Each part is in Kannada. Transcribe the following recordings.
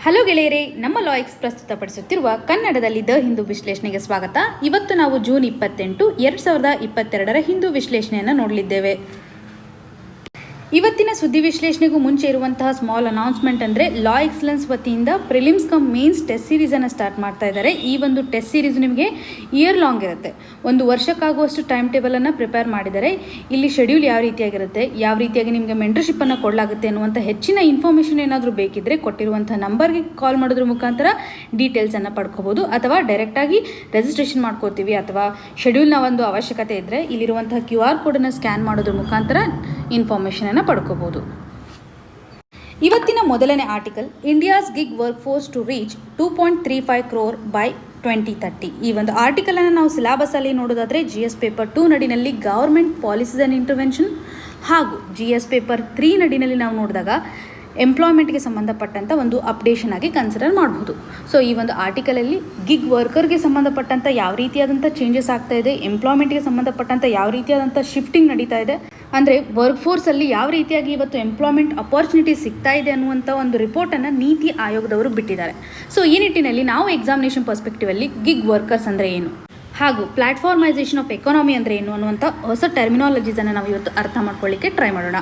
ಹಲೋ ಗೆಳೆಯರೇ, ನಮ್ಮ ಲಾಯಕ್ಸ್ ಪ್ರಸ್ತುತಪಡಿಸುತ್ತಿರುವ ಕನ್ನಡದಲ್ಲಿ ದ ಹಿಂದೂ ವಿಶ್ಲೇಷಣೆಗೆ ಸ್ವಾಗತ. ಇವತ್ತು ನಾವು ಜೂನ್ 28, 2022 ಹಿಂದೂ ವಿಶ್ಲೇಷಣೆಯನ್ನು ನೋಡಲಿದ್ದೇವೆ. ಇವತ್ತಿನ ಸುದ್ದಿ ವಿಶ್ಲೇಷಣೆಗೂ ಮುಂಚೆ ಇರುವಂತಹ ಸ್ಮಾಲ್ ಅನೌನ್ಸ್ಮೆಂಟ್ ಅಂದರೆ ಲಾ ಎಕ್ಸಲೆನ್ಸ್ ವತಿಯಿಂದ ಪ್ರಿಲಿಮ್ಸ್ ಕಮ್ ಮೇನ್ಸ್ ಟೆಸ್ಟ್ ಸೀರೀಸನ್ನು ಸ್ಟಾರ್ಟ್ ಮಾಡ್ತಾ ಇದ್ದಾರೆ. ಈ ಒಂದು ಟೆಸ್ಟ್ ಸೀರೀಸ್ ನಿಮಗೆ ಇಯರ್ ಲಾಂಗ್ ಇರುತ್ತೆ. ಒಂದು ವರ್ಷಕ್ಕಾಗುವಷ್ಟು ಟೈಮ್ ಟೇಬಲನ್ನು ಪ್ರಿಪೇರ್ ಮಾಡಿದ್ದಾರೆ. ಇಲ್ಲಿ ಶೆಡ್ಯೂಲ್ ಯಾವ ರೀತಿಯಾಗಿರುತ್ತೆ, ಯಾವ ರೀತಿಯಾಗಿ ನಿಮಗೆ ಮೆಂಟರ್ಶಿಪ್ಪನ್ನು ಕೊಡಲಾಗುತ್ತೆ ಅನ್ನುವಂಥ ಹೆಚ್ಚಿನ ಇನ್ಫಾರ್ಮೇಷನ್ ಏನಾದರೂ ಬೇಕಿದ್ದರೆ ಕೊಟ್ಟಿರುವಂಥ ನಂಬರ್ಗೆ ಕಾಲ್ ಮಾಡೋದ್ರ ಮುಖಾಂತರ ಡೀಟೇಲ್ಸನ್ನು ಪಡ್ಕೋಬೋದು, ಅಥವಾ ಡೈರೆಕ್ಟಾಗಿ ರಿಜಿಸ್ಟ್ರೇಷನ್ ಮಾಡ್ಕೋತೀವಿ, ಅಥವಾ ಶೆಡ್ಯೂಲ್ನ ಒಂದು ಅವಶ್ಯಕತೆ ಇದ್ದರೆ ಇಲ್ಲಿರುವಂಥ QR ಕೋಡನ್ನು ಸ್ಕ್ಯಾನ್ ಮಾಡೋದ್ರ ಮುಖಾಂತರ ಇನ್ಫಾರ್ಮೇಷನನ್ನು ಪಡ್ಕೋಬಹುದು. ಇವತ್ತಿನ ಮೊದಲನೇ article, India's gig work force to reach 2.35 crore by 2030. ಈ ಒಂದು ಆರ್ಟಿಕಲನ್ನು ನಾವು ಸಿಲೆಬಸಲ್ಲಿ ನೋಡೋದಾದರೆ GS ಪೇಪರ್ 2 ನಡಿನಲ್ಲಿ ಗವರ್ಮೆಂಟ್ ಪಾಲಿಸೀಸ್ ಆ್ಯಂಡ್ ಇಂಟರ್ವೆನ್ಷನ್ ಹಾಗೂ GS ಪೇಪರ್ 3 ನಡಿನಲ್ಲಿ ನಾವು ನೋಡಿದಾಗ ಎಂಪ್ಲಾಯ್ಮೆಂಟ್ಗೆ ಸಂಬಂಧಪಟ್ಟಂಥ ಒಂದು ಅಪ್ಡೇಷನ್ ಆಗಿ ಕನ್ಸಿಡರ್ ಮಾಡಬಹುದು. ಸೊ ಈ ಒಂದು ಆರ್ಟಿಕಲಲ್ಲಿ ಗಿಗ್ ವರ್ಕರ್ಗೆ ಸಂಬಂಧಪಟ್ಟಂಥ ಯಾವ ರೀತಿಯಾದಂಥ ಚೇಂಜಸ್ ಆಗ್ತಾ ಇದೆ, ಎಂಪ್ಲಾಯ್ಮೆಂಟ್ಗೆ ಸಂಬಂಧಪಟ್ಟಂಥ ಯಾವ ರೀತಿಯಾದಂಥ ಶಿಫ್ಟಿಂಗ್ ನಡೀತಾ ಇದೆ, ಅಂದರೆ ವರ್ಕ್ ಫೋರ್ಸಲ್ಲಿ ಯಾವ ರೀತಿಯಾಗಿ ಇವತ್ತು ಎಂಪ್ಲಾಯ್ಮೆಂಟ್ ಅಪಾರ್ಚುನಿಟಿ ಸಿಗ್ತಾ ಇದೆ ಅನ್ನುವಂಥ ಒಂದು ರಿಪೋರ್ಟನ್ನು ನೀತಿ ಆಯೋಗದವರು ಬಿಟ್ಟಿದ್ದಾರೆ. ಸೊ ಈ ನಿಟ್ಟಿನಲ್ಲಿ ನಾವು ಎಕ್ಸಾಮಿನೇಷನ್ ಪರ್ಸ್ಪೆಕ್ಟಿವಲ್ಲಿ ಗಿಗ್ ವರ್ಕರ್ಸ್ ಅಂದರೆ ಏನು ಹಾಗೂ ಪ್ಲಾಟ್ಫಾರ್ಮೈಸೇಷನ್ ಆಫ್ ಎಕಾನಮಿ ಅಂದರೆ ಏನು ಅನ್ನುವಂಥ ಹೊಸ ಟರ್ಮಿನಾಲಜೀಸನ್ನು ನಾವು ಇವತ್ತು ಅರ್ಥ ಮಾಡ್ಕೊಳ್ಳಿಕ್ಕೆ ಟ್ರೈ ಮಾಡೋಣ.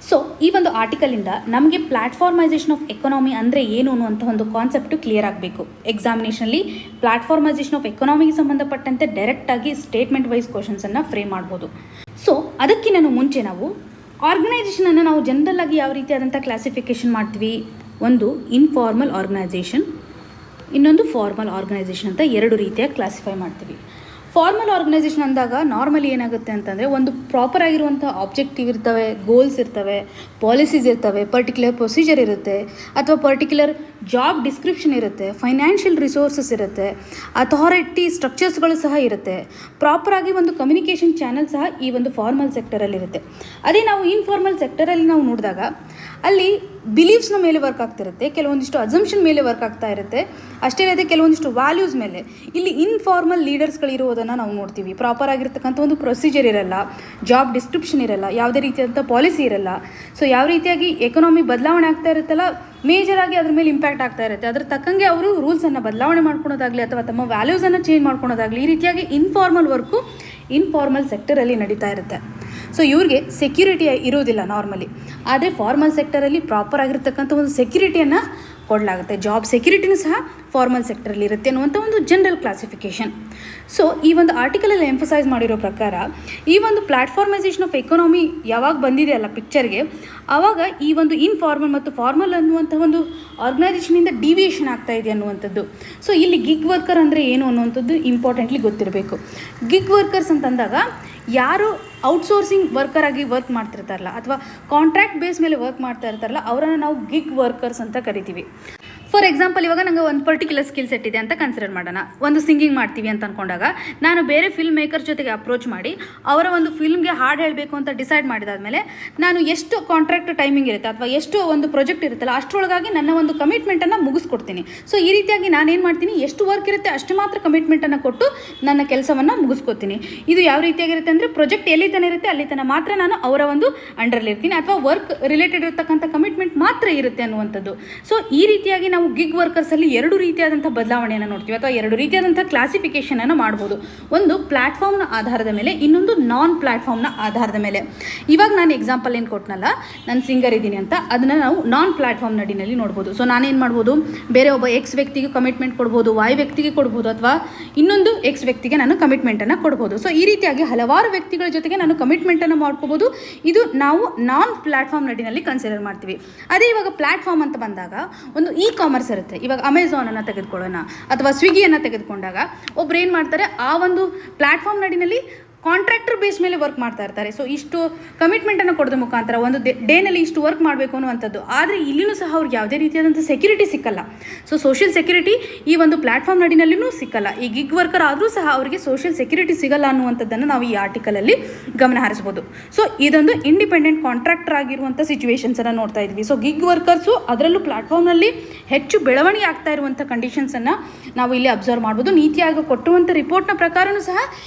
ಸೊ ಈ ಒಂದು ಆರ್ಟಿಕಲಿಂದ ನಮಗೆ ಪ್ಲಾಟ್ಫಾರ್ಮೈಸೇಷನ್ ಆಫ್ ಎಕಾನಮಿ ಅಂದರೆ ಏನು ಅನ್ನುವಂಥ ಒಂದು ಕಾನ್ಸೆಪ್ಟು ಕ್ಲಿಯರ್ ಆಗಬೇಕು. ಎಕ್ಸಾಮಿನೇಷನಲ್ಲಿ ಪ್ಲಾಟ್ಫಾರ್ಮೈಸೇಷನ್ ಆಫ್ ಎಕಾನಮಿಗೆ ಸಂಬಂಧಪಟ್ಟಂತೆ ಡೈರೆಕ್ಟಾಗಿ ಸ್ಟೇಟ್ಮೆಂಟ್ ವೈಸ್ ಕ್ವಶನ್ಸನ್ನು ಫ್ರೇಮ್ ಮಾಡ್ಬೋದು. ಸೊ ಅದಕ್ಕಿಂತ ಮುಂಚೆ ನಾವು ಆರ್ಗನೈಸೇಷನನ್ನು ನಾವು ಜನರಲ್ ಆಗಿ ಯಾವ ರೀತಿಯಾದಂಥ ಕ್ಲಾಸಿಫಿಕೇಷನ್ ಮಾಡ್ತೀವಿ, ಒಂದು ಇನ್ಫಾರ್ಮಲ್ ಆರ್ಗನೈಸೇಷನ್, ಇನ್ನೊಂದು ಫಾರ್ಮಲ್ ಆರ್ಗನೈಸೇಷನ್ ಅಂತ ಎರಡು ರೀತಿಯಾಗಿ ಕ್ಲಾಸಿಫೈ ಮಾಡ್ತೀವಿ. ಫಾರ್ಮಲ್ ಆರ್ಗನೈಸೇಷನ್ ಅಂದಾಗ ನಾರ್ಮಲಿ ಏನಾಗುತ್ತೆ ಅಂತಂದರೆ ಒಂದು ಪ್ರಾಪರ್ ಆಗಿರುವಂಥ ಆಬ್ಜೆಕ್ಟಿವ್ ಇರ್ತವೆ, ಗೋಲ್ಸ್ ಇರ್ತವೆ, ಪಾಲಿಸೀಸ್ ಇರ್ತವೆ, ಪರ್ಟಿಕ್ಯುಲರ್ ಪ್ರೊಸೀಜರ್ ಇರುತ್ತೆ, ಅಥವಾ ಪರ್ಟಿಕ್ಯುಲರ್ ಜಾಬ್ ಡಿಸ್ಕ್ರಿಪ್ಷನ್ ಇರುತ್ತೆ, ಫೈನಾನ್ಷಿಯಲ್ ರಿಸೋರ್ಸಸ್ ಇರುತ್ತೆ, ಅಥಾರಿಟಿ ಸ್ಟ್ರಕ್ಚರ್ಸ್ಗಳು ಸಹ ಇರುತ್ತೆ, ಪ್ರಾಪರಾಗಿ ಒಂದು ಕಮ್ಯುನಿಕೇಷನ್ ಚಾನಲ್ ಸಹ ಈ ಒಂದು ಫಾರ್ಮಲ್ ಸೆಕ್ಟರಲ್ಲಿರುತ್ತೆ. ಅದೇ ನಾವು ಇನ್ಫಾರ್ಮಲ್ ಸೆಕ್ಟರಲ್ಲಿ ನಾವು ನೋಡಿದಾಗ ಅಲ್ಲಿ ಬಿಲೀಫ್ಸ್ನ ಮೇಲೆ ವರ್ಕ್ ಆಗ್ತಿರುತ್ತೆ, ಕೆಲವೊಂದಿಷ್ಟು ಅಸಂಪ್ಷನ್ ಮೇಲೆ ವರ್ಕ್ ಆಗ್ತಾ ಇರುತ್ತೆ, ಅಷ್ಟೇ ಅಲ್ಲದೆ ಕೆಲವೊಂದಿಷ್ಟು ವ್ಯಾಲ್ಯೂಸ್ ಮೇಲೆ. ಇಲ್ಲಿ ಇನ್ಫಾರ್ಮಲ್ ಲೀಡರ್ಸ್ಗಳಿರುವುದನ್ನು ನಾವು ನೋಡ್ತೀವಿ. ಪ್ರಾಪರ್ ಆಗಿರ್ತಕ್ಕಂಥ ಒಂದು ಪ್ರೊಸೀಜರ್ ಇರಲ್ಲ, ಜಾಬ್ ಡಿಸ್ಕ್ರಿಪ್ಷನ್ ಇರಲ್ಲ, ಯಾವುದೇ ರೀತಿಯಾದಂಥ ಪಾಲಿಸಿ ಇರಲ್ಲ. ಸೊ ಯಾವ ರೀತಿಯಾಗಿ ಎಕಾನಮಿ ಬದಲಾವಣೆ ಆಗ್ತಾ ಇರುತ್ತಲ್ಲ, ಮೇಜರಾಗಿ ಅದ್ರ ಮೇಲೆ ಇಂಪ್ಯಾಕ್ಟ್ ಆಗ್ತಾ ಇರುತ್ತೆ. ಅದ್ರ ತಕ್ಕಂಗೆ ಅವರು ರೂಲ್ಸನ್ನು ಬದಲಾವಣೆ ಮಾಡ್ಕೊಳೋದಾಗಲಿ ಅಥವಾ ತಮ್ಮ ವ್ಯಾಲ್ಯೂಸನ್ನು ಚೇಂಜ್ ಮಾಡ್ಕೊಳೋದಾಗಲಿ, ಈ ರೀತಿಯಾಗಿ ಇನ್ಫಾರ್ಮಲ್ ವರ್ಕು ಇನ್ಫಾರ್ಮಲ್ ಸೆಕ್ಟರಲ್ಲಿ ನಡೀತಾ ಇರುತ್ತೆ. ಸೊ ಇವ್ರಿಗೆ ಸೆಕ್ಯೂರಿಟಿ ಇರೋದಿಲ್ಲ ನಾರ್ಮಲಿ, ಆದರೆ ಫಾರ್ಮಲ್ ಸೆಕ್ಟರಲ್ಲಿ ಪ್ರಾಪರ್ ಆಗಿರ್ತಕ್ಕಂಥ ಒಂದು ಸೆಕ್ಯೂರಿಟಿಯನ್ನು ಕೊಡಲಾಗುತ್ತೆ. ಜಾಬ್ ಸೆಕ್ಯೂರಿಟಿನೂ ಸಹ ಫಾರ್ಮಲ್ ಸೆಕ್ಟರಲ್ಲಿ ಇರುತ್ತೆ ಅನ್ನುವಂಥ ಒಂದು ಜನರಲ್ ಕ್ಲಾಸಿಫಿಕೇಷನ್. ಸೊ ಈ ಒಂದು ಆರ್ಟಿಕಲಲ್ಲಿ ಎಂಫಸೈಸ್ ಮಾಡಿರೋ ಪ್ರಕಾರ ಈ ಒಂದು ಪ್ಲಾಟ್ಫಾರ್ಮೈಸೇಷನ್ ಆಫ್ ಎಕಾನಮಿ ಯಾವಾಗ ಬಂದಿದೆ ಅಲ್ಲ ಪಿಕ್ಚರ್ಗೆ, ಆವಾಗ ಈ ಒಂದು ಇನ್ಫಾರ್ಮಲ್ ಮತ್ತು ಫಾರ್ಮಲ್ ಅನ್ನುವಂಥ ಒಂದು ಆರ್ಗನೈಸೇಷನಿಂದ ಡಿವಿಯೇಷನ್ ಆಗ್ತಾ ಇದೆ ಅನ್ನುವಂಥದ್ದು. ಸೊ ಇಲ್ಲಿ ಗಿಗ್ ವರ್ಕರ್ ಅಂದರೆ ಏನು ಅನ್ನುವಂಥದ್ದು ಇಂಪಾರ್ಟೆಂಟ್ಲಿ ಗೊತ್ತಿರಬೇಕು. ಗಿಗ್ ವರ್ಕರ್ಸ್ ಅಂತಂದಾಗ ಯಾರು ಔಟ್ಸೋರ್ಸಿಂಗ್ ವರ್ಕರ್ ಆಗಿ ವರ್ಕ್ ಮಾಡ್ತಿರ್ತಾರಲ್ಲ, ಅಥವಾ ಕಾಂಟ್ರಾಕ್ಟ್ ಬೇಸ್ ಮೇಲೆ ವರ್ಕ್ ಮಾಡ್ತಾ ಇರ್ತಾರಲ್ಲ, ಅವರನ್ನು ನಾವು ಗಿಗ್ ವರ್ಕರ್ಸ್ ಅಂತ ಕರಿತೀವಿ. ಫಾರ್ ಎಕ್ಸಾಂಪಲ್, ಇವಾಗ ನನಗೆ ಒಂದು ಪರ್ಟಿಕ್ಯುಲರ್ ಸ್ಕಿಲ್ ಸೆಟ್ ಇದೆ ಅಂತ ಕನ್ಸಿಡರ್ ಮಾಡೋಣ. ಒಂದು ಸಿಂಗಿಂಗ್ ಮಾಡ್ತೀವಿ ಅಂತ ಅಂದ್ಕೊಂಡಾಗ ನಾನು ಬೇರೆ ಫಿಲ್ಮ್ ಮೇಕರ್ ಜೊತೆಗೆ ಅಪ್ರೋಚ್ ಮಾಡಿ ಅವರ ಒಂದು ಫಿಲ್ಮ್ಗೆ ಹಾಡು ಹೇಳಬೇಕು ಅಂತ ಡಿಸೈಡ್ ಮಾಡಿದಾದ್ಮೇಲೆ ನಾನು ಎಷ್ಟು ಕಾಂಟ್ರಾಕ್ಟ್ ಟೈಮಿಂಗ್ ಇರುತ್ತೆ ಅಥವಾ ಎಷ್ಟು ಒಂದು ಪ್ರಾಜೆಕ್ಟ್ ಇರುತ್ತಲ್ಲ ಅಷ್ಟರೊಳಗಾಗಿ ನನ್ನ ಒಂದು ಕಮಿಟ್ಮೆಂಟನ್ನು ಮುಗಿಸ್ಕೊಡ್ತೀನಿ. ಸೊ ಈ ರೀತಿಯಾಗಿ ನಾನೇನು ಮಾಡ್ತೀನಿ, ಎಷ್ಟು ವರ್ಕ್ ಇರುತ್ತೆ ಅಷ್ಟು ಮಾತ್ರ ಕಮಿಟ್ಮೆಂಟನ್ನು ಕೊಟ್ಟು ನನ್ನ ಕೆಲಸವನ್ನು ಮುಗಿಸ್ಕೊತೀನಿ. ಇದು ಯಾವ ರೀತಿಯಾಗಿರುತ್ತೆ ಅಂದರೆ ಪ್ರಾಜೆಕ್ಟ್ ಎಲ್ಲಿ ತನಕ ಇರುತ್ತೆ ಅಲ್ಲಿ ತನಕ ಮಾತ್ರ ನಾನು ಅವರ ಒಂದು ಅಂಡರ್ಲಿರ್ತೀನಿ, ಅಥವಾ ವರ್ಕ್ ರಿಲೇಟೆಡ್ ಇರತಕ್ಕಂಥ ಕಮಿಟ್ಮೆಂಟ್ ಮಾತ್ರ ಇರುತ್ತೆ ಅನ್ನುವಂಥದ್ದು. ಸೊ ಈ ರೀತಿಯಾಗಿ ನಾವು ಗಿಗ್ ವರ್ಕರ್ಸಲ್ಲಿ ಎರಡು ರೀತಿಯಾದಂಥ ಬದಲಾವಣೆಯನ್ನು ನೋಡ್ತೀವಿ, ಅಥವಾ ಎರಡು ರೀತಿಯಾದಂಥ ಕ್ಲಾಸಿಫಿಕೇಷನನ್ನು ಮಾಡ್ಬೋದು. ಒಂದು ಪ್ಲ್ಯಾಟ್ಫಾರ್ಮ್ನ ಆಧಾರದ ಮೇಲೆ, ಇನ್ನೊಂದು ನಾನ್ ಪ್ಲ್ಯಾಟ್ಫಾರ್ಮ್ನ ಆಧಾರದ ಮೇಲೆ. ಇವಾಗ ನಾನು ಎಕ್ಸಾಂಪಲ್ ಏನು ಕೊಟ್ಟನಲ್ಲ, ನಾನು ಸಿಂಗರ್ ಇದ್ದೀನಿ ಅಂತ, ಅದನ್ನು ನಾವು ನಾನ್ ಪ್ಲ್ಯಾಟ್ಫಾರ್ಮ್ ನಡಿನಲ್ಲಿ ನೋಡ್ಬೋದು. ಸೊ ನಾನೇನು ಮಾಡ್ಬೋದು, ಬೇರೆ ಒಬ್ಬ ಎಕ್ಸ್ ವ್ಯಕ್ತಿಗೆ ಕಮಿಟ್ಮೆಂಟ್ ಕೊಡ್ಬೋದು, ವೈ ವ್ಯಕ್ತಿಗೆ ಕೊಡ್ಬೋದು, ಅಥವಾ ಇನ್ನೊಂದು ಎಕ್ಸ್ ವ್ಯಕ್ತಿಗೆ ನಾನು ಕಮಿಟ್ಮೆಂಟನ್ನು ಕೊಡ್ಬೋದು. ಸೊ ಈ ರೀತಿಯಾಗಿ ಹಲವಾರು ವ್ಯಕ್ತಿಗಳ ಜೊತೆಗೆ ನಾನು ಕಮಿಟ್ಮೆಂಟನ್ನು ಮಾಡ್ಕೋಬೋದು. ಇದು ನಾವು ನಾನ್ ಪ್ಲ್ಯಾಟ್ಫಾರ್ಮ್ ನಡಿನಲ್ಲಿ ಕನ್ಸಿಡರ್ ಮಾಡ್ತೀವಿ. ಅದೇ ಇವಾಗ ಪ್ಲ್ಯಾಟ್ಫಾರ್ಮ್ ಅಂತ ಬಂದಾಗ ಒಂದು ಕಾಮರ್ಸ್ ಇರುತ್ತೆ. ಇವಾಗ ಅಮೆಝಾನನ್ನು ತೆಗೆದುಕೊಳ್ಳೋಣ ಅಥವಾ ಸ್ವಿಗ್ಗಿಯನ್ನು ತೆಗೆದುಕೊಂಡಾಗ ಒಬ್ರು ಏನು ಮಾಡ್ತಾರೆ, ಆ ಒಂದು ಪ್ಲ್ಯಾಟ್ಫಾರ್ಮ್ ನಡಿನಲ್ಲಿ ಕಾಂಟ್ರಾಕ್ಟರ್ ಬೇಸ್ ಮೇಲೆ ವರ್ಕ್ ಮಾಡ್ತಾ ಇರ್ತಾರೆ. ಸೊ ಇಷ್ಟು ಕಮಿಟ್ಮೆಂಟನ್ನು ಕೊಡೋದ್ರ ಮುಖಾಂತರ ಒಂದು ಡೇನಲ್ಲಿ ಇಷ್ಟು ವರ್ಕ್ ಮಾಡಬೇಕು ಅನ್ನುವಂಥದ್ದು. ಆದರೆ ಇಲ್ಲಿನೂ ಸಹ ಅವ್ರಿಗೆ ಯಾವುದೇ ರೀತಿಯಾದಂಥ ಸೆಕ್ಯೂರಿಟಿ ಸಿಕ್ಕಲ್ಲ. ಸೊ ಸೋಷಿಯಲ್ ಸೆಕ್ಯೂರಿಟಿ ಈ ಒಂದು ಪ್ಲ್ಯಾಟ್ಫಾರ್ಮ್ ನಡಿನಲ್ಲಿನೂ ಸಿಕ್ಕಲ್ಲ. ಈ ಗಿಗ್ ವರ್ಕರ್ ಆದರೂ ಸಹ ಅವರಿಗೆ ಸೋಷಿಯಲ್ ಸೆಕ್ಯೂರಿಟಿ ಸಿಗಲ್ಲ ಅನ್ನುವಂಥದ್ದನ್ನು ನಾವು ಈ ಆರ್ಟಿಕಲಲ್ಲಿ ಗಮನ ಹರಿಸ್ಬೋದು. ಸೊ ಇದೊಂದು ಇಂಡಿಪೆಂಡೆಂಟ್ ಕಾಂಟ್ರಾಕ್ಟರ್ ಆಗಿರುವಂಥ ಸಿಚುವೇಶನ್ಸನ್ನು ನೋಡ್ತಾ ಇದ್ವಿ. ಸೊ ಗಿಗ್ ವರ್ಕರ್ಸು ಅದರಲ್ಲೂ ಪ್ಲ್ಯಾಟ್ಫಾರ್ಮ್ನಲ್ಲಿ ಹೆಚ್ಚು ಬೆಳವಣಿಗೆ ಆಗ್ತಾ ಇರುವಂಥ ಕಂಡೀಷನ್ಸನ್ನು ನಾವು ಇಲ್ಲಿ ಅಬ್ಸರ್ವ್ ಮಾಡ್ಬೋದು. ನೀತಿ ಆಯೋಗ ಕೊಟ್ಟಿರುವಂಥ ರಿಪೋರ್ಟ್ನ ಪ್ರಕಾರನೂ ಸಹ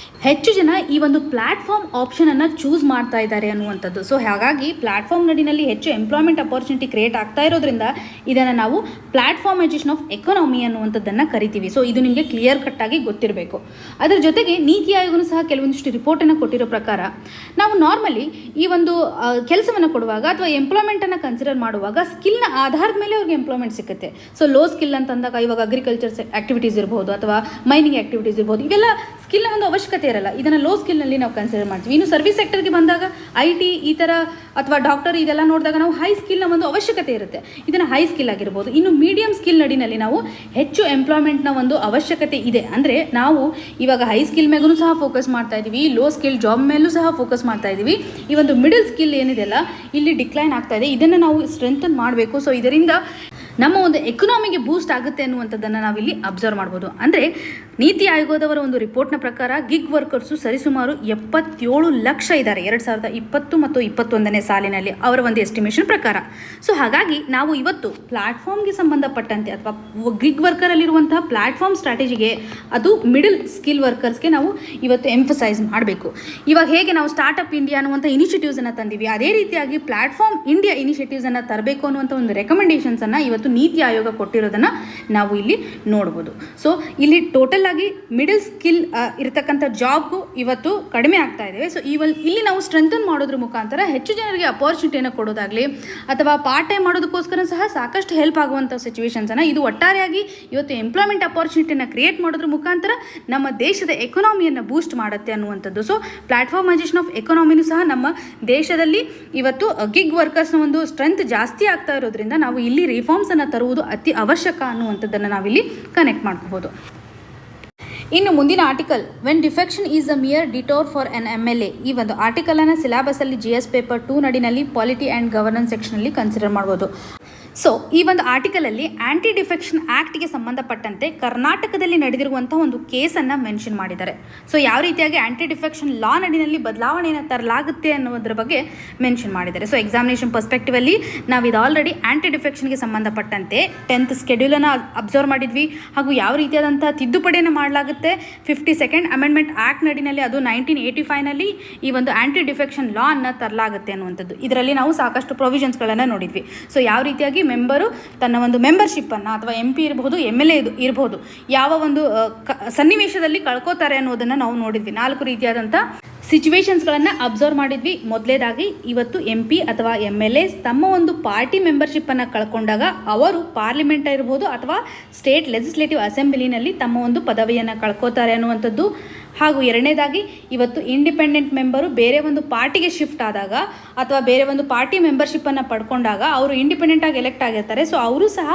ಹೆಚ್ಚು ಜನ ಈ ಒಂದು ಪ್ಲ್ಯಾಟ್ಫಾರ್ಮ್ ಆಪ್ಷನನ್ನು ಚೂಸ್ ಮಾಡ್ತಾ ಇದ್ದಾರೆ ಅನ್ನುವಂಥದ್ದು. ಸೊ ಹಾಗಾಗಿ ಪ್ಲ್ಯಾಟ್ಫಾರ್ಮ್ ನಡಿನಲ್ಲಿ ಹೆಚ್ಚು ಎಂಪ್ಲಾಯ್ಮೆಂಟ್ ಅಪಾರ್ಚುನಿಟಿ ಕ್ರಿಯೇಟ್ ಆಗ್ತಾ ಇರೋದ್ರಿಂದ ಇದನ್ನು ನಾವು ಪ್ಲ್ಯಾಟ್ಫಾರ್ಮೈಸೇಷನ್ ಆಫ್ ಎಕಾನಮಿ ಅನ್ನುವಂಥದ್ದನ್ನು ಕರಿತೀವಿ. ಸೊ ಇದು ನಿಮಗೆ ಕ್ಲಿಯರ್ ಕಟ್ಟಾಗಿ ಗೊತ್ತಿರಬೇಕು. ಅದರ ಜೊತೆಗೆ ನೀತಿ ಆಯೋಗನೂ ಸಹ ಕೆಲವೊಂದಿಷ್ಟು ರಿಪೋರ್ಟನ್ನು ಕೊಟ್ಟಿರೋ ಪ್ರಕಾರ ನಾವು ನಾರ್ಮಲಿ ಈ ಒಂದು ಕೆಲಸವನ್ನು ಕೊಡುವಾಗ ಅಥವಾ ಎಂಪ್ಲಾಯ್ಮೆಂಟನ್ನು ಕನ್ಸಿಡರ್ ಮಾಡುವಾಗ ಸ್ಕಿಲ್ನ ಆಧಾರದ ಮೇಲೆ ಅವ್ರಿಗೆ ಎಂಪ್ಲಾಯ್ಮೆಂಟ್ ಸಿಗುತ್ತೆ. ಸೊ ಲೋ ಸ್ಕಿಲ್ ಅಂತಂದಾಗ ಇವಾಗ ಅಗ್ರಿಕಲ್ಚರ್ ಆಕ್ಟಿವಿಟೀಸ್ ಇರ್ಬೋದು ಅಥವಾ ಮೈನಿಂಗ್ ಆಕ್ಟಿವಿಟೀಸ್ ಇರ್ಬೋದು, ಇವೆಲ್ಲ ಸ್ಕಿಲ್ನ ಒಂದು ಅವಶ್ಯಕತೆ ಇರಲ್ಲ. ಇದನ್ನು ಲೋ ಸ್ಕಿಲ್ನಲ್ಲಿ ನಾವು ಕನ್ಸಿಡರ್ ಮಾಡ್ತೀವಿ. ಇನ್ನು ಸರ್ವಿಸ್ ಸೆಕ್ಟರ್ಗೆ ಬಂದಾಗ IT ಈ ಥರ ಅಥವಾ ಡಾಕ್ಟರ್ ಇದೆಲ್ಲ ನೋಡಿದಾಗ ನಾವು ಹೈ ಸ್ಕಿಲ್ನ ಒಂದು ಅವಶ್ಯಕತೆ ಇರುತ್ತೆ. ಇದನ್ನು ಹೈ ಸ್ಕಿಲ್ ಆಗಿರ್ಬೋದು. ಇನ್ನು ಮೀಡಿಯಂ ಸ್ಕಿಲ್ ನಡಿನಲ್ಲಿ ನಾವು ಹೆಚ್ಚು ಎಂಪ್ಲಾಯ್ಮೆಂಟ್ನ ಒಂದು ಅವಶ್ಯಕತೆ ಇದೆ. ಅಂದರೆ ನಾವು ಇವಾಗ ಹೈ ಸ್ಕಿಲ್ ಮೇಗೂ ಸಹ ಫೋಕಸ್ ಮಾಡ್ತಾ ಇದ್ದೀವಿ, ಲೋ ಸ್ಕಿಲ್ ಜಾಬ್ ಮೇಲೂ ಸಹ ಫೋಕಸ್ ಮಾಡ್ತಾ ಇದ್ದೀವಿ. ಈ ಒಂದು ಮಿಡಲ್ ಸ್ಕಿಲ್ ಏನಿದೆಯಲ್ಲ ಇಲ್ಲಿ ಡಿಕ್ಲೈನ್ ಆಗ್ತಾ ಇದೆ. ಇದನ್ನು ನಾವು ಸ್ಟ್ರೆಂಥನ್ ಮಾಡಬೇಕು. ಸೊ ಇದರಿಂದ ನಮ್ಮ ಒಂದು ಎಕನಾಮಿಗೆ ಬೂಸ್ಟ್ ಆಗುತ್ತೆ ಅನ್ನುವಂಥದ್ದನ್ನು ನಾವಿಲ್ಲಿ ಅಬ್ಸರ್ವ್ ಮಾಡ್ಬೋದು. ಅಂದರೆ ನೀತಿ ಆಯೋಗದವರ ಒಂದು ರಿಪೋರ್ಟ್ನ ಪ್ರಕಾರ ಗಿಗ್ ವರ್ಕರ್ಸು ಸರಿಸುಮಾರು 77 ಲಕ್ಷ ಇದ್ದಾರೆ 2020 ಮತ್ತು 2021ನೇ ಸಾಲಿನಲ್ಲಿ ಅವರ ಒಂದು ಎಸ್ಟಿಮೇಷನ್ ಪ್ರಕಾರ. ಸೊ ಹಾಗಾಗಿ ನಾವು ಇವತ್ತು ಪ್ಲ್ಯಾಟ್ಫಾರ್ಮ್ಗೆ ಸಂಬಂಧಪಟ್ಟಂತೆ ಅಥವಾ ಗಿಗ್ ವರ್ಕರಲ್ಲಿರುವಂತಹ ಪ್ಲ್ಯಾಟ್ಫಾರ್ಮ್ ಸ್ಟ್ರಾಟಜಿಗೆ ಅದು ಮಿಡಲ್ ಸ್ಕಿಲ್ ವರ್ಕರ್ಸ್ಗೆ ನಾವು ಇವತ್ತು ಎಂಫಸೈಸ್ ಮಾಡಬೇಕು. ಇವಾಗ ಹೇಗೆ ನಾವು ಸ್ಟಾರ್ಟಪ್ ಇಂಡಿಯಾ ಅನ್ನುವಂಥ ಇನಿಷಿಯೇಟಿವ್ಸನ್ನು ತಂದೀವಿ, ಅದೇ ರೀತಿಯಾಗಿ ಪ್ಲ್ಯಾಟ್ಫಾರ್ಮ್ ಇಂಡಿಯಾ ಇನಿಷಿಯೇಟಿವ್ಸನ್ನು ತರಬೇಕು ಅನ್ನುವಂಥ ಒಂದು ರೆಕಮೆಂಡೇಷನ್ಸನ್ನು ಇವತ್ತು ನೀತಿ ಆಯೋಗ ಕೊಟ್ಟಿರೋದನ್ನು ನಾವು ಇಲ್ಲಿ ನೋಡ್ಬೋದು. ಸೊ ಇಲ್ಲಿ ಟೋಟಲ್ ಆಗಿ ಮಿಡಲ್ ಸ್ಕಿಲ್ ಇರತಕ್ಕಂಥ ಜಾಬ್ಗೂ ಇವತ್ತು ಕಡಿಮೆ ಆಗ್ತಾ ಇದ್ದೇವೆ. ಸೊ ಇಲ್ಲಿ ನಾವು ಸ್ಟ್ರೆಂಥನ್ ಮಾಡೋದ್ರ ಮುಖಾಂತರ ಹೆಚ್ಚು ಜನರಿಗೆ ಅಪಾರ್ಚುನಿಟಿಯನ್ನು ಕೊಡೋದಾಗಲಿ ಅಥವಾ ಪಾರ್ಟ್ ಟೈಮ್ ಮಾಡೋದಕ್ಕೋಸ್ಕರ ಸಹ ಸಾಕಷ್ಟು ಹೆಲ್ಪ್ ಆಗುವಂಥ ಸಿಚುವೇಶನ್ಸನ್ನು ಇದು ಒಟ್ಟಾರೆಯಾಗಿ ಇವತ್ತು ಎಂಪ್ಲಾಯ್ಮೆಂಟ್ ಅಪಾರ್ಚುನಿಟಿಯನ್ನು ಕ್ರಿಯೇಟ್ ಮಾಡೋದ್ರ ಮುಖಾಂತರ ನಮ್ಮ ದೇಶದ ಎಕಾನಮಿಯನ್ನು ಬೂಸ್ಟ್ ಮಾಡುತ್ತೆ ಅನ್ನುವಂಥದ್ದು. ಸೊ ಪ್ಲ್ಯಾಟ್ಫಾರ್ಮೈಸೇಷನ್ ಆಫ್ ಎಕಾನಮಿನೂ ಸಹ ನಮ್ಮ ದೇಶದಲ್ಲಿ ಇವತ್ತು ಗಿಗ್ ವರ್ಕರ್ಸ್ನ ಒಂದು ಸ್ಟ್ರೆಂತ್ ಜಾಸ್ತಿ ಆಗ್ತಾ ಇರೋದ್ರಿಂದ ನಾವು ಇಲ್ಲಿ ರಿಫಾರ್ಮ್ಸನ್ನು ತರುವುದು ಅತಿ ಅವಶ್ಯಕ ಅನ್ನುವಂಥದ್ದನ್ನು ನಾವಿಲ್ಲಿ ಕನೆಕ್ಟ್ ಮಾಡ್ಕೋಬೋದು. ಇನ್ನು ಮುಂದಿನ article, when defection is a mere detour for an MLA. ಈ ಒಂದು ಆರ್ಟಿಕಲನ್ನು ಸಿಲೆಬಸಲ್ಲಿ GS ಪೇಪರ್ 2 ನಡಿನಲ್ಲಿ ಪಾಲಿಟಿ ಆ್ಯಂಡ್ ಗವರ್ನೆನ್ಸ್ ಸೆಕ್ಷನಲ್ಲಿ ಕನ್ಸಿಡರ್ ಮಾಡ್ಬೋದು. ಸೊ ಈ ಒಂದು ಆರ್ಟಿಕಲಲ್ಲಿ ಆ್ಯಂಟಿ ಡಿಫೆಕ್ಷನ್ ಆ್ಯಕ್ಟ್ಗೆ ಸಂಬಂಧಪಟ್ಟಂತೆ ಕರ್ನಾಟಕದಲ್ಲಿ ನಡೆದಿರುವಂಥ ಒಂದು ಕೇಸನ್ನು ಮೆನ್ಷನ್ ಮಾಡಿದ್ದಾರೆ. ಸೊ ಯಾವ ರೀತಿಯಾಗಿ ಆ್ಯಂಟಿ ಡಿಫೆಕ್ಷನ್ ಲಾ ನಡಿನಲ್ಲಿ ಬದಲಾವಣೆಯನ್ನು ತರಲಾಗುತ್ತೆ ಅನ್ನೋದ್ರ ಬಗ್ಗೆ ಮೆನ್ಷನ್ ಮಾಡಿದ್ದಾರೆ. ಸೊ ಎಕ್ಸಾಮಿನೇಷನ್ ಪರ್ಸ್ಪೆಕ್ಟಿವಲ್ಲಿ ನಾವು ಇದು ಆಲ್ರೆಡಿ ಆ್ಯಂಟಿ ಡಿಫೆಕ್ಷನ್ಗೆ ಸಂಬಂಧಪಟ್ಟಂತೆ 10th ಸ್ಕೆಡ್ಯೂಲನ್ನು ಅಬ್ಸರ್ವ್ ಮಾಡಿದ್ವಿ. ಹಾಗೂ ಯಾವ ರೀತಿಯಾದಂಥ ತಿದ್ದುಪಡಿಯನ್ನು ಮಾಡಲಾಗುತ್ತೆ 52nd ಅಮೆಂಡ್ಮೆಂಟ್ ಆ್ಯಕ್ಟ್ ನಡಿನಲ್ಲಿ, ಅದು 1985ನಲ್ಲಿ ಈ ಒಂದು ಆ್ಯಂಟಿ ಡಿಫೆಕ್ಷನ್ ಲಾ ಅನ್ನು ತರಲಾಗುತ್ತೆ ಅನ್ನುವಂಥದ್ದು. ಇದರಲ್ಲಿ ನಾವು ಸಾಕಷ್ಟು ಪ್ರೊವಿಷನ್ಸ್ಗಳನ್ನು ನೋಡಿದ್ವಿ. ಸೊ ಯಾವ ರೀತಿಯಾಗಿ ಮೆಂಬರು ತನ್ನ ಒಂದು ಮೆಂಬರ್ಶಿಪ್ಪನ್ನು ಅಥವಾ MP ಇರಬಹುದು MLA ಇರಬಹುದು ಯಾವ ಒಂದು ಸನ್ನಿವೇಶದಲ್ಲಿ ಕಳ್ಕೋತಾರೆ ಅನ್ನೋದನ್ನು ನಾವು ನೋಡಿದ್ವಿ. 4 ರೀತಿಯಾದಂಥ ಸಿಚುವೇಶನ್ಸ್ಗಳನ್ನು ಅಬ್ಸರ್ವ್ ಮಾಡಿದ್ವಿ. ಮೊದಲೇದಾಗಿ ಇವತ್ತು MP ಅಥವಾ MLA ತಮ್ಮ ಒಂದು ಪಾರ್ಟಿ ಮೆಂಬರ್ಶಿಪ್ಪನ್ನು ಕಳ್ಕೊಂಡಾಗ ಅವರು ಪಾರ್ಲಿಮೆಂಟ್ ಇರ್ಬೋದು ಅಥವಾ ಸ್ಟೇಟ್ ಲೆಜಿಸ್ಲೇಟಿವ್ ಅಸೆಂಬ್ಲಿನಲ್ಲಿ ತಮ್ಮ ಒಂದು ಪದವಿಯನ್ನು ಕಳ್ಕೋತಾರೆ ಅನ್ನುವಂಥದ್ದು. ಹಾಗೂ ಎರಡನೇದಾಗಿ ಇವತ್ತು ಇಂಡಿಪೆಂಡೆಂಟ್ ಮೆಂಬರು ಬೇರೆ ಒಂದು ಪಾರ್ಟಿಗೆ ಶಿಫ್ಟ್ ಆದಾಗ ಅಥವಾ ಬೇರೆ ಒಂದು ಪಾರ್ಟಿ ಮೆಂಬರ್ಶಿಪ್ಪನ್ನು ಪಡ್ಕೊಂಡಾಗ ಅವರು ಇಂಡಿಪೆಂಡೆಂಟಾಗಿ ಎಲೆಕ್ಟ್ ಆಗಿರ್ತಾರೆ. ಸೊ ಅವರು ಸಹ